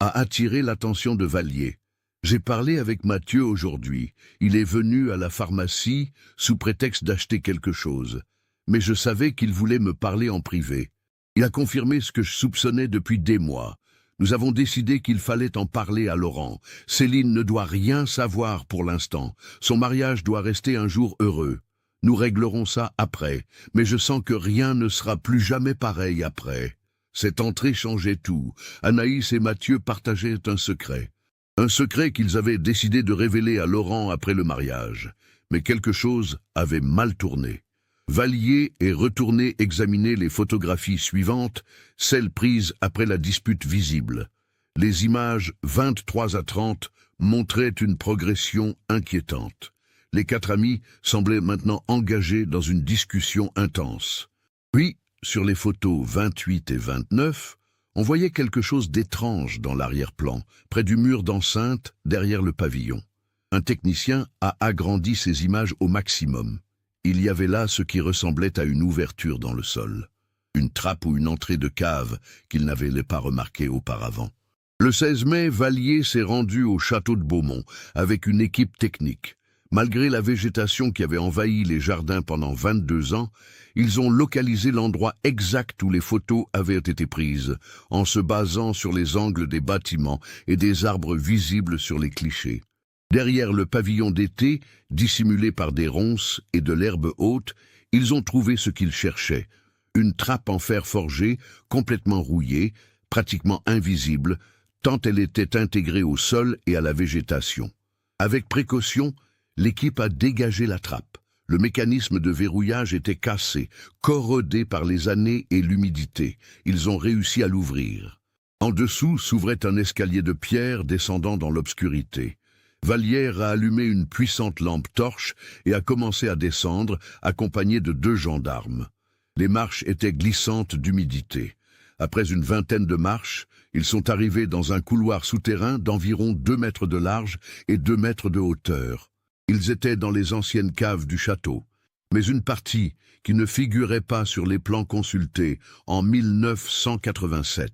a attiré l'attention de Vallier. J'ai parlé avec Mathieu aujourd'hui. Il est venu à la pharmacie sous prétexte d'acheter quelque chose. Mais je savais qu'il voulait me parler en privé. Il a confirmé ce que je soupçonnais depuis des mois. Nous avons décidé qu'il fallait en parler à Laurent. Céline ne doit rien savoir pour l'instant. Son mariage doit rester un jour heureux. Nous réglerons ça après, mais je sens que rien ne sera plus jamais pareil après. Cette entrée changeait tout. Anaïs et Mathieu partageaient un secret. Un secret qu'ils avaient décidé de révéler à Laurent après le mariage. Mais quelque chose avait mal tourné. Vallier est retourné examiner les photographies suivantes, celles prises après la dispute visible. Les images 23 à 30 montraient une progression inquiétante. Les 4 amis semblaient maintenant engagés dans une discussion intense. Puis, sur les photos 28 et 29, on voyait quelque chose d'étrange dans l'arrière-plan, près du mur d'enceinte, derrière le pavillon. Un technicien a agrandi ces images au maximum. Il y avait là ce qui ressemblait à une ouverture dans le sol. Une trappe ou une entrée de cave qu'il n'avait pas remarqué auparavant. Le 16 mai, Vallier s'est rendu au château de Beaumont avec une équipe technique. Malgré la végétation qui avait envahi les jardins pendant 22 ans, ils ont localisé l'endroit exact où les photos avaient été prises, en se basant sur les angles des bâtiments et des arbres visibles sur les clichés. Derrière le pavillon d'été, dissimulé par des ronces et de l'herbe haute, ils ont trouvé ce qu'ils cherchaient. Une trappe en fer forgé, complètement rouillée, pratiquement invisible, tant elle était intégrée au sol et à la végétation. Avec précaution, l'équipe a dégagé la trappe. Le mécanisme de verrouillage était cassé, corrodé par les années et l'humidité. Ils ont réussi à l'ouvrir. En dessous s'ouvrait un escalier de pierre descendant dans l'obscurité. Vallier a allumé une puissante lampe torche et a commencé à descendre, accompagné de 2 gendarmes. Les marches étaient glissantes d'humidité. Après une vingtaine de marches, ils sont arrivés dans un couloir souterrain d'environ 2 mètres de large et 2 mètres de hauteur. Ils étaient dans les anciennes caves du château, mais une partie qui ne figurait pas sur les plans consultés en 1987.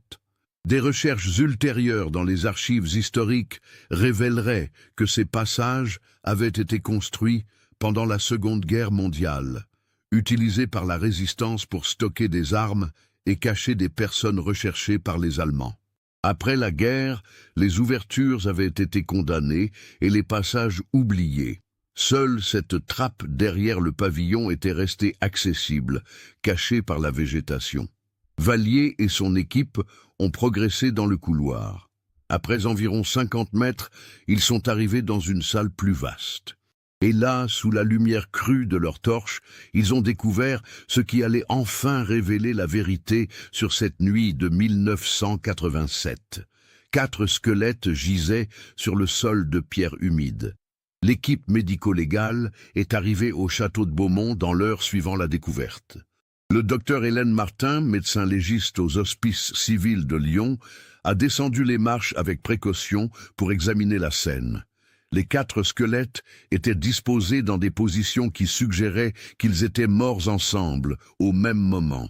Des recherches ultérieures dans les archives historiques révéleraient que ces passages avaient été construits pendant la Seconde Guerre mondiale, utilisés par la résistance pour stocker des armes et cacher des personnes recherchées par les Allemands. Après la guerre, les ouvertures avaient été condamnées et les passages oubliés. Seule cette trappe derrière le pavillon était restée accessible, cachée par la végétation. Vallier et son équipe ont progressé dans le couloir. Après environ 50 mètres, ils sont arrivés dans une salle plus vaste. Et là, sous la lumière crue de leurs torches, ils ont découvert ce qui allait enfin révéler la vérité sur cette nuit de 1987. 4 squelettes gisaient sur le sol de pierre humide. L'équipe médico-légale est arrivée au château de Beaumont dans l'heure suivant la découverte. Le docteur Hélène Martin, médecin légiste aux hospices civils de Lyon, a descendu les marches avec précaution pour examiner la scène. Les 4 squelettes étaient disposés dans des positions qui suggéraient qu'ils étaient morts ensemble, au même moment.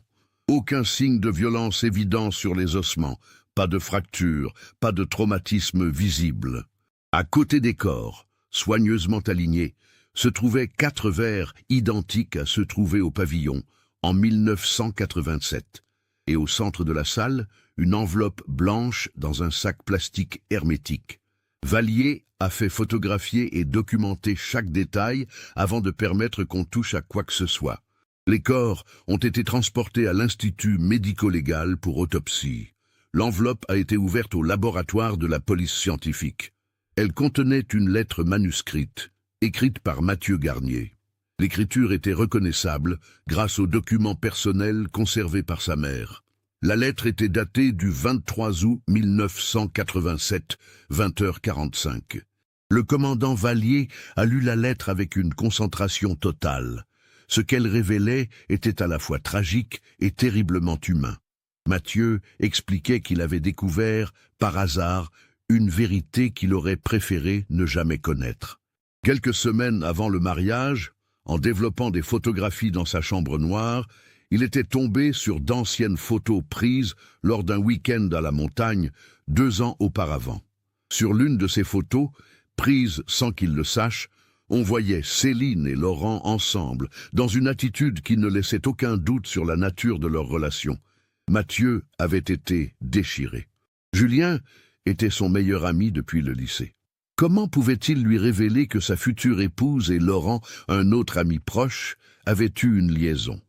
Aucun signe de violence évident sur les ossements, pas de fracture, pas de traumatisme visible. À côté des corps, soigneusement alignés, se trouvaient 4 verres identiques à ceux trouvés au pavillon en 1987. Et au centre de la salle, une enveloppe blanche dans un sac plastique hermétique. Vallier a fait photographier et documenter chaque détail avant de permettre qu'on touche à quoi que ce soit. Les corps ont été transportés à l'Institut médico-légal pour autopsie. L'enveloppe a été ouverte au laboratoire de la police scientifique. Elle contenait une lettre manuscrite, écrite par Mathieu Garnier. L'écriture était reconnaissable grâce aux documents personnels conservés par sa mère. La lettre était datée du 23 août 1987, 20h45. Le commandant Vallier a lu la lettre avec une concentration totale. Ce qu'elle révélait était à la fois tragique et terriblement humain. Mathieu expliquait qu'il avait découvert, par hasard, une vérité qu'il aurait préféré ne jamais connaître. Quelques semaines avant le mariage, en développant des photographies dans sa chambre noire, il était tombé sur d'anciennes photos prises lors d'un week-end à la montagne 2 ans auparavant. Sur l'une de ces photos, prises sans qu'il le sache, on voyait Céline et Laurent ensemble, dans une attitude qui ne laissait aucun doute sur la nature de leur relation. Mathieu avait été déchiré. Julien était son meilleur ami depuis le lycée. Comment pouvait-il lui révéler que sa future épouse et Laurent, un autre ami proche, avaient eu une liaison?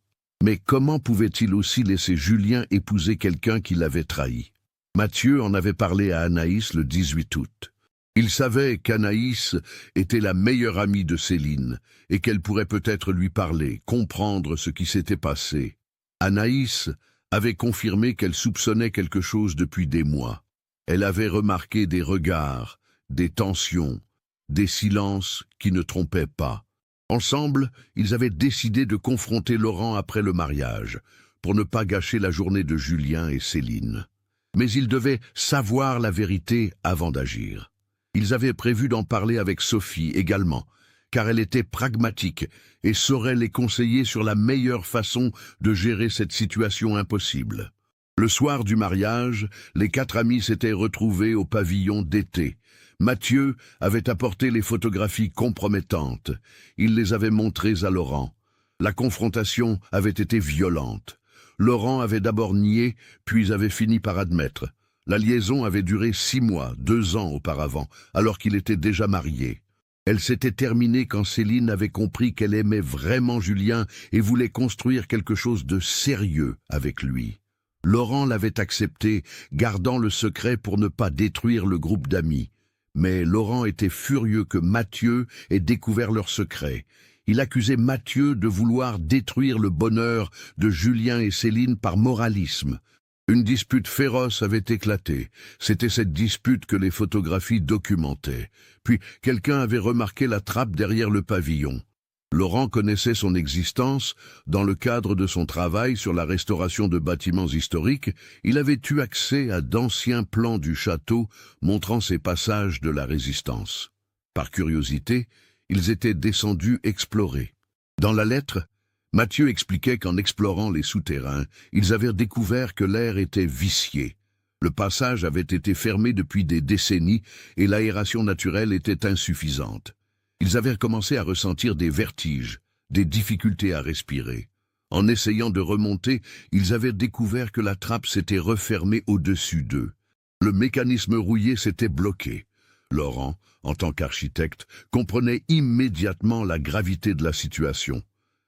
Mais comment pouvait-il aussi laisser Julien épouser quelqu'un qui l'avait trahi? Mathieu en avait parlé à Anaïs le 18 août. Il savait qu'Anaïs était la meilleure amie de Céline et qu'elle pourrait peut-être lui parler, comprendre ce qui s'était passé. Anaïs avait confirmé qu'elle soupçonnait quelque chose depuis des mois. Elle avait remarqué des regards, des tensions, des silences qui ne trompaient pas. Ensemble, ils avaient décidé de confronter Laurent après le mariage, pour ne pas gâcher la journée de Julien et Céline. Mais ils devaient savoir la vérité avant d'agir. Ils avaient prévu d'en parler avec Sophie également, car elle était pragmatique et saurait les conseiller sur la meilleure façon de gérer cette situation impossible. Le soir du mariage, les 4 amis s'étaient retrouvés au pavillon d'été. Mathieu avait apporté les photographies compromettantes. Il les avait montrées à Laurent. La confrontation avait été violente. Laurent avait d'abord nié, puis avait fini par admettre. La liaison avait duré 6 mois, 2 ans auparavant, alors qu'il était déjà marié. Elle s'était terminée quand Céline avait compris qu'elle aimait vraiment Julien et voulait construire quelque chose de sérieux avec lui. Laurent l'avait accepté, gardant le secret pour ne pas détruire le groupe d'amis. Mais Laurent était furieux que Mathieu ait découvert leur secret. Il accusait Mathieu de vouloir détruire le bonheur de Julien et Céline par moralisme. Une dispute féroce avait éclaté. C'était cette dispute que les photographies documentaient. Puis quelqu'un avait remarqué la trappe derrière le pavillon. Laurent connaissait son existence. Dans le cadre de son travail sur la restauration de bâtiments historiques, il avait eu accès à d'anciens plans du château montrant ces passages de la Résistance. Par curiosité, ils étaient descendus explorer. Dans la lettre, Mathieu expliquait qu'en explorant les souterrains, ils avaient découvert que l'air était vicié. Le passage avait été fermé depuis des décennies et l'aération naturelle était insuffisante. Ils avaient commencé à ressentir des vertiges, des difficultés à respirer. En essayant de remonter, ils avaient découvert que la trappe s'était refermée au-dessus d'eux. Le mécanisme rouillé s'était bloqué. Laurent, en tant qu'architecte, comprenait immédiatement la gravité de la situation.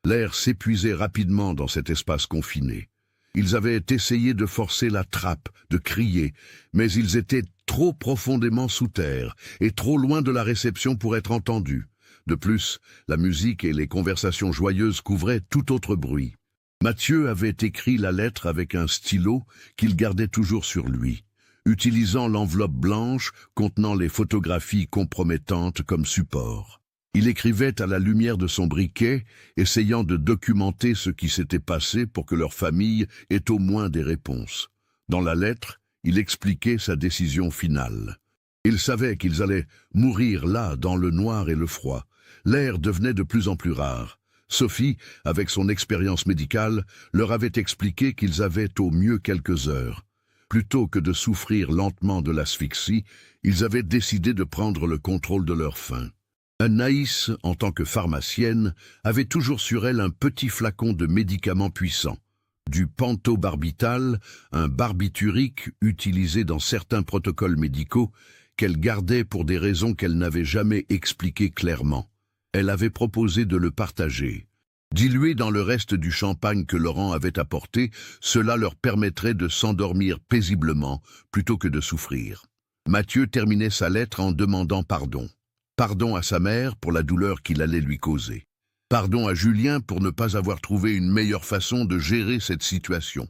L'air s'épuisait rapidement dans cet espace confiné. Ils avaient essayé de forcer la trappe, de crier, mais ils étaient trop profondément sous terre et trop loin de la réception pour être entendus. De plus, la musique et les conversations joyeuses couvraient tout autre bruit. Mathieu avait écrit la lettre avec un stylo qu'il gardait toujours sur lui, utilisant l'enveloppe blanche contenant les photographies compromettantes comme support. Il écrivait à la lumière de son briquet, essayant de documenter ce qui s'était passé pour que leur famille ait au moins des réponses. Dans la lettre, il expliquait sa décision finale. Il savait qu'ils allaient mourir là, dans le noir et le froid. L'air devenait de plus en plus rare. Sophie, avec son expérience médicale, leur avait expliqué qu'ils avaient au mieux quelques heures. Plutôt que de souffrir lentement de l'asphyxie, ils avaient décidé de prendre le contrôle de leur faim. Anaïs, en tant que pharmacienne, avait toujours sur elle un petit flacon de médicaments puissants. Du pentobarbital, un barbiturique utilisé dans certains protocoles médicaux, qu'elle gardait pour des raisons qu'elle n'avait jamais expliquées clairement. Elle avait proposé de le partager. Dilué dans le reste du champagne que Laurent avait apporté, cela leur permettrait de s'endormir paisiblement plutôt que de souffrir. Mathieu terminait sa lettre en demandant pardon. Pardon à sa mère pour la douleur qu'il allait lui causer. Pardon à Julien pour ne pas avoir trouvé une meilleure façon de gérer cette situation.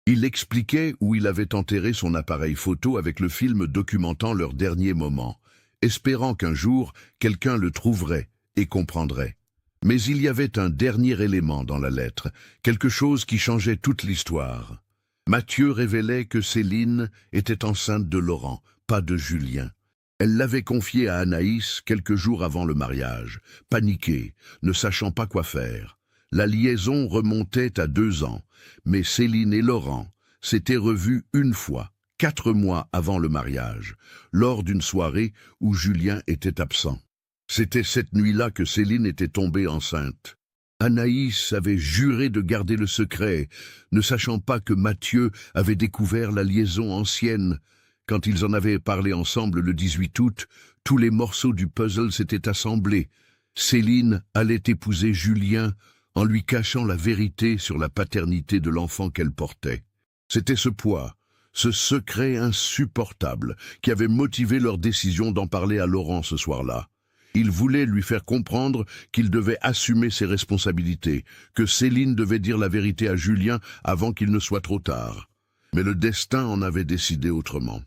Il expliquait où il avait enterré son appareil photo avec le film documentant leurs derniers moments, espérant qu'un jour, quelqu'un le trouverait et comprendrait. Mais il y avait un dernier élément dans la lettre, quelque chose qui changeait toute l'histoire. Mathieu révélait que Céline était enceinte de Laurent, pas de Julien. Elle l'avait confié à Anaïs quelques jours avant le mariage, paniquée, ne sachant pas quoi faire. La liaison remontait à 2 ans, mais Céline et Laurent s'étaient revus une fois, 4 mois avant le mariage, lors d'une soirée où Julien était absent. C'était cette nuit-là que Céline était tombée enceinte. Anaïs avait juré de garder le secret, ne sachant pas que Mathieu avait découvert la liaison ancienne. Quand ils en avaient parlé ensemble le 18 août, tous les morceaux du puzzle s'étaient assemblés. Céline allait épouser Julien en lui cachant la vérité sur la paternité de l'enfant qu'elle portait. C'était ce poids, ce secret insupportable, qui avait motivé leur décision d'en parler à Laurent ce soir-là. Il voulait lui faire comprendre qu'il devait assumer ses responsabilités, que Céline devait dire la vérité à Julien avant qu'il ne soit trop tard. Mais le destin en avait décidé autrement.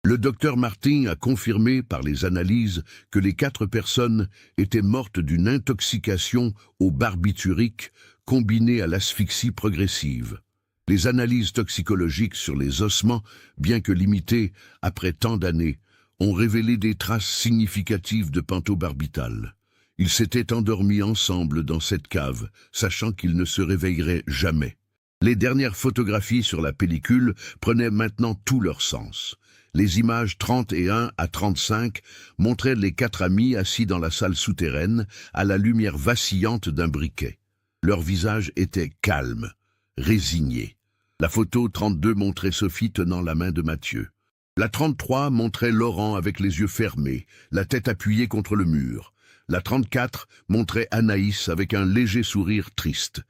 Le docteur Martin a confirmé par les analyses que les 4 personnes étaient mortes d'une intoxication au barbiturique combinée à l'asphyxie progressive. Les analyses toxicologiques sur les ossements, bien que limitées après tant d'années, ont révélé des traces significatives de pentobarbital. Ils s'étaient endormis ensemble dans cette cave, sachant qu'ils ne se réveilleraient jamais. Les dernières photographies sur la pellicule prenaient maintenant tout leur sens. Les images 31 à 35 montraient les 4 amis assis dans la salle souterraine, à la lumière vacillante d'un briquet. Leurs visages étaient calmes, résignés. La photo 32 montrait Sophie tenant la main de Mathieu. La 33 montrait Laurent avec les yeux fermés, la tête appuyée contre le mur. La 34 montrait Anaïs avec un léger sourire triste.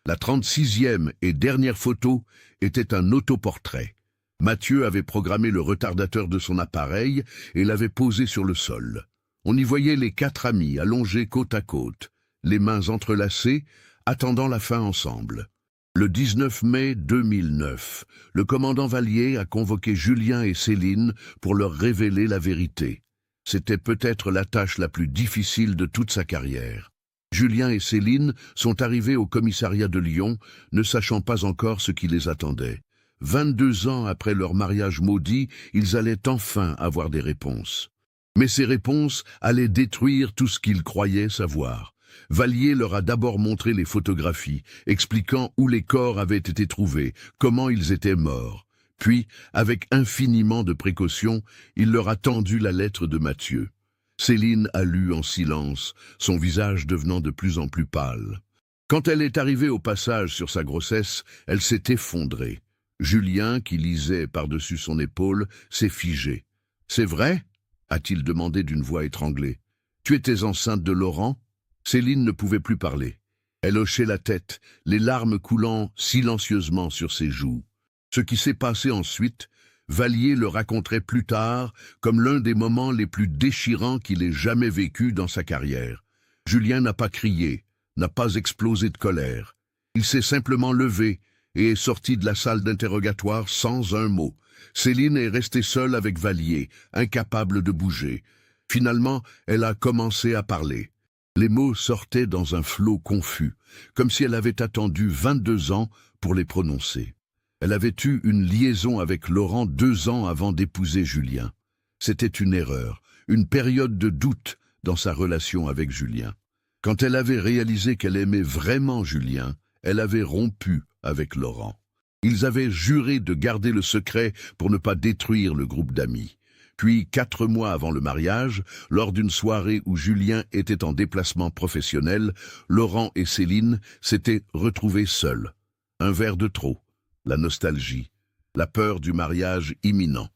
La 36e et dernière photo était un autoportrait. Mathieu avait programmé le retardateur de son appareil et l'avait posé sur le sol. On y voyait les 4 amis allongés côte à côte, les mains entrelacées, attendant la fin ensemble. Le 19 mai 2009, le commandant Vallier a convoqué Julien et Céline pour leur révéler la vérité. C'était peut-être la tâche la plus difficile de toute sa carrière. Julien et Céline sont arrivés au commissariat de Lyon, ne sachant pas encore ce qui les attendait. 22 ans après leur mariage maudit, ils allaient enfin avoir des réponses. Mais ces réponses allaient détruire tout ce qu'ils croyaient savoir. Vallier leur a d'abord montré les photographies, expliquant où les corps avaient été trouvés, comment ils étaient morts. Puis, avec infiniment de précaution, il leur a tendu la lettre de Mathieu. Céline a lu en silence, son visage devenant de plus en plus pâle. Quand elle est arrivée au passage sur sa grossesse, elle s'est effondrée. Julien, qui lisait par-dessus son épaule, s'est figé. « C'est vrai ?» a-t-il demandé d'une voix étranglée. « Tu étais enceinte de Laurent ?» Céline ne pouvait plus parler. Elle hochait la tête, les larmes coulant silencieusement sur ses joues. Ce qui s'est passé ensuite, Vallier le raconterait plus tard comme l'un des moments les plus déchirants qu'il ait jamais vécu dans sa carrière. Julien n'a pas crié, n'a pas explosé de colère. Il s'est simplement levé et est sorti de la salle d'interrogatoire sans un mot. Céline est restée seule avec Vallier, incapable de bouger. Finalement, elle a commencé à parler. Les mots sortaient dans un flot confus, comme si elle avait attendu 22 ans pour les prononcer. Elle avait eu une liaison avec Laurent 2 ans avant d'épouser Julien. C'était une erreur, une période de doute dans sa relation avec Julien. Quand elle avait réalisé qu'elle aimait vraiment Julien, elle avait rompu avec Laurent. Ils avaient juré de garder le secret pour ne pas détruire le groupe d'amis. Puis, 4 mois avant le mariage, lors d'une soirée où Julien était en déplacement professionnel, Laurent et Céline s'étaient retrouvés seuls. Un verre de trop, la nostalgie, la peur du mariage imminent.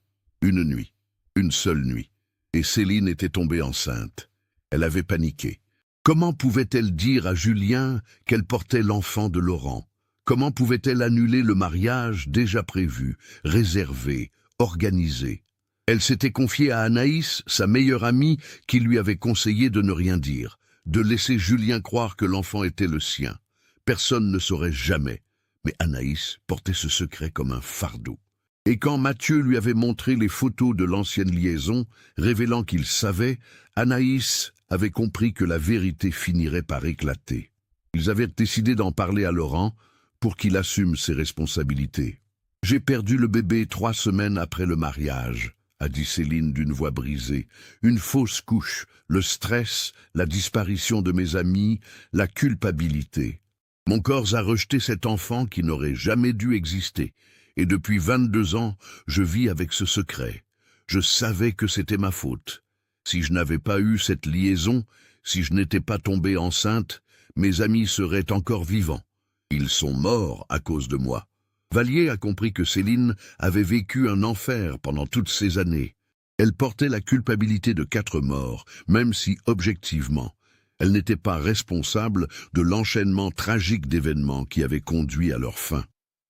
Une nuit, une seule nuit. Et Céline était tombée enceinte. Elle avait paniqué. Comment pouvait-elle dire à Julien qu'elle portait l'enfant de Laurent? Comment pouvait-elle annuler le mariage déjà prévu, réservé, organisé? Elle s'était confiée à Anaïs, sa meilleure amie, qui lui avait conseillé de ne rien dire, de laisser Julien croire que l'enfant était le sien. Personne ne saurait jamais, mais Anaïs portait ce secret comme un fardeau. Et quand Mathieu lui avait montré les photos de l'ancienne liaison, révélant qu'il savait, Anaïs avait compris que la vérité finirait par éclater. Ils avaient décidé d'en parler à Laurent pour qu'il assume ses responsabilités. « J'ai perdu le bébé 3 semaines après le mariage », a dit Céline d'une voix brisée. « Une fausse couche, le stress, la disparition de mes amis, la culpabilité. Mon corps a rejeté cet enfant qui n'aurait jamais dû exister. Et depuis 22 ans, je vis avec ce secret. Je savais que c'était ma faute. Si je n'avais pas eu cette liaison, si je n'étais pas tombée enceinte, mes amis seraient encore vivants. Ils sont morts à cause de moi. » Vallier a compris que Céline avait vécu un enfer pendant toutes ces années. Elle portait la culpabilité de 4 morts, même si, objectivement, elle n'était pas responsable de l'enchaînement tragique d'événements qui avaient conduit à leur fin.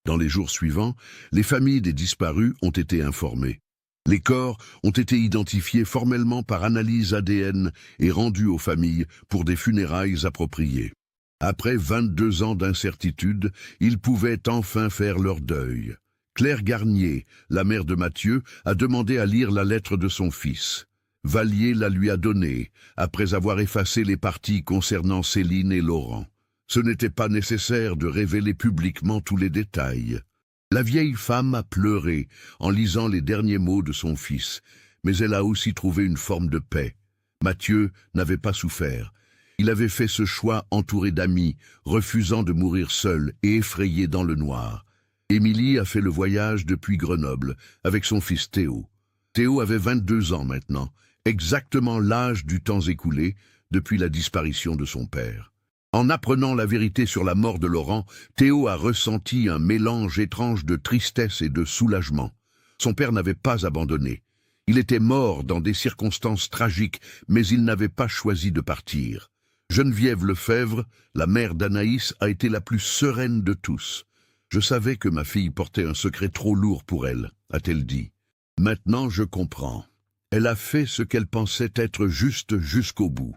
Dans les jours suivants, les familles des disparus ont été informées. Les corps ont été identifiés formellement par analyse ADN et rendus aux familles pour des funérailles appropriées. Après 22 ans d'incertitude, ils pouvaient enfin faire leur deuil. Claire Garnier, la mère de Mathieu, a demandé à lire la lettre de son fils. Vallier la lui a donnée, après avoir effacé les parties concernant Céline et Laurent. Ce n'était pas nécessaire de révéler publiquement tous les détails. La vieille femme a pleuré en lisant les derniers mots de son fils, mais elle a aussi trouvé une forme de paix. Mathieu n'avait pas souffert. Il avait fait ce choix entouré d'amis, refusant de mourir seul et effrayé dans le noir. Émilie a fait le voyage depuis Grenoble, avec son fils Théo. Théo avait 22 ans maintenant, exactement l'âge du temps écoulé depuis la disparition de son père. En apprenant la vérité sur la mort de Laurent, Théo a ressenti un mélange étrange de tristesse et de soulagement. Son père n'avait pas abandonné. Il était mort dans des circonstances tragiques, mais il n'avait pas choisi de partir. Geneviève Lefebvre, la mère d'Anaïs, a été la plus sereine de tous. « Je savais que ma fille portait un secret trop lourd pour elle », a-t-elle dit. « Maintenant, je comprends. Elle a fait ce qu'elle pensait être juste jusqu'au bout. »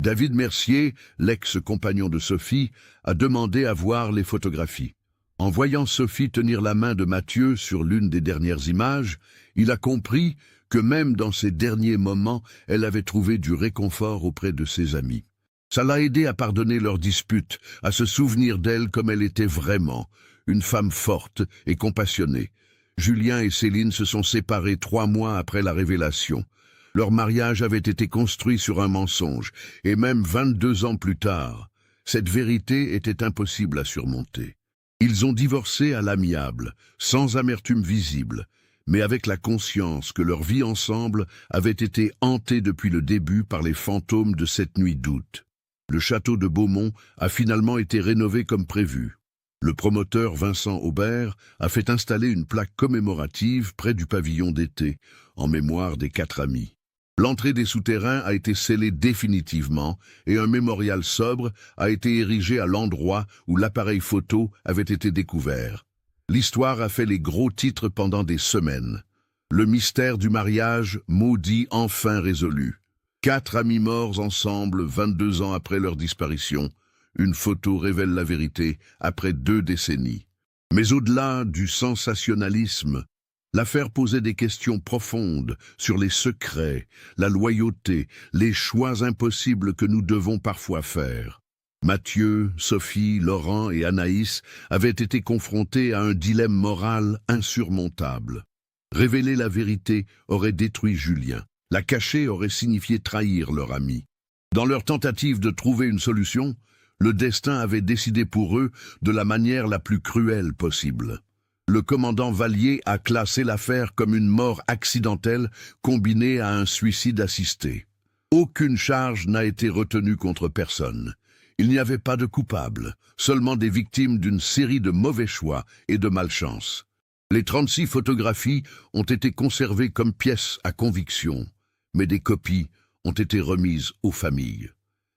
David Mercier, l'ex-compagnon de Sophie, a demandé à voir les photographies. En voyant Sophie tenir la main de Mathieu sur l'une des dernières images, il a compris que même dans ces derniers moments, elle avait trouvé du réconfort auprès de ses amis. Ça l'a aidé à pardonner leur dispute, à se souvenir d'elle comme elle était vraiment, une femme forte et compassionnée. Julien et Céline se sont séparés 3 mois après la révélation. Leur mariage avait été construit sur un mensonge, et même 22 ans plus tard, cette vérité était impossible à surmonter. Ils ont divorcé à l'amiable, sans amertume visible, mais avec la conscience que leur vie ensemble avait été hantée depuis le début par les fantômes de cette nuit d'août. Le château de Beaumont a finalement été rénové comme prévu. Le promoteur Vincent Aubert a fait installer une plaque commémorative près du pavillon d'été, en mémoire des 4 amis. L'entrée des souterrains a été scellée définitivement et un mémorial sobre a été érigé à l'endroit où l'appareil photo avait été découvert. L'histoire a fait les gros titres pendant des semaines. Le mystère du mariage maudit enfin résolu. 4 amis morts ensemble 22 ans après leur disparition. Une photo révèle la vérité après 2 décennies. Mais au-delà du sensationnalisme, l'affaire posait des questions profondes sur les secrets, la loyauté, les choix impossibles que nous devons parfois faire. Mathieu, Sophie, Laurent et Anaïs avaient été confrontés à un dilemme moral insurmontable. Révéler la vérité aurait détruit Julien. La cacher aurait signifié trahir leur ami. Dans leur tentative de trouver une solution, le destin avait décidé pour eux de la manière la plus cruelle possible. Le commandant Vallier a classé l'affaire comme une mort accidentelle combinée à un suicide assisté. Aucune charge n'a été retenue contre personne. Il n'y avait pas de coupable, seulement des victimes d'une série de mauvais choix et de malchance. Les 36 photographies ont été conservées comme pièces à conviction, mais des copies ont été remises aux familles.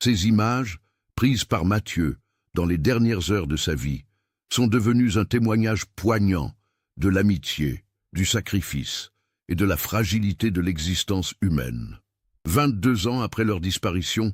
Ces images, prises par Mathieu dans les dernières heures de sa vie, sont devenues un témoignage poignant de l'amitié, du sacrifice et de la fragilité de l'existence humaine. 22 ans après leur disparition,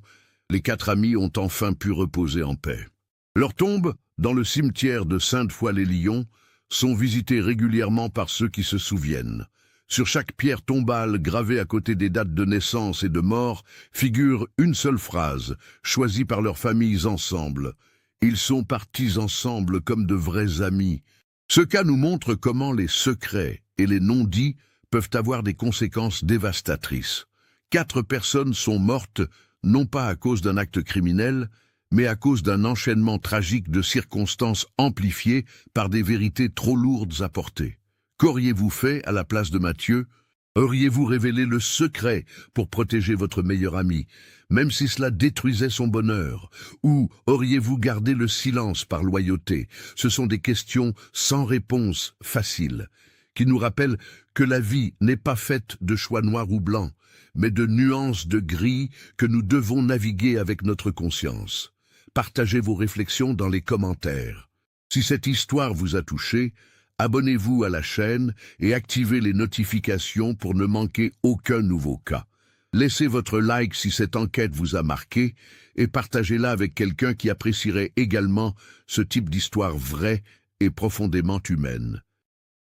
les 4 amis ont enfin pu reposer en paix. Leurs tombes, dans le cimetière de Sainte-Foy-les-Lyons, sont visitées régulièrement par ceux qui se souviennent. Sur chaque pierre tombale gravée à côté des dates de naissance et de mort figure une seule phrase, choisie par leurs familles ensemble. Ils sont partis ensemble comme de vrais amis. Ce cas nous montre comment les secrets et les non-dits peuvent avoir des conséquences dévastatrices. 4 personnes sont mortes, non pas à cause d'un acte criminel, mais à cause d'un enchaînement tragique de circonstances amplifiées par des vérités trop lourdes à porter. Qu'auriez-vous fait à la place de Mathieu? Auriez-vous révélé le secret pour protéger votre meilleur ami, même si cela détruisait son bonheur? Ou auriez-vous gardé le silence par loyauté? Ce sont des questions sans réponse facile, qui nous rappellent que la vie n'est pas faite de choix noirs ou blancs, mais de nuances de gris que nous devons naviguer avec notre conscience. Partagez vos réflexions dans les commentaires. Si cette histoire vous a touché, abonnez-vous à la chaîne et activez les notifications pour ne manquer aucun nouveau cas. Laissez votre like si cette enquête vous a marqué et partagez-la avec quelqu'un qui apprécierait également ce type d'histoire vraie et profondément humaine.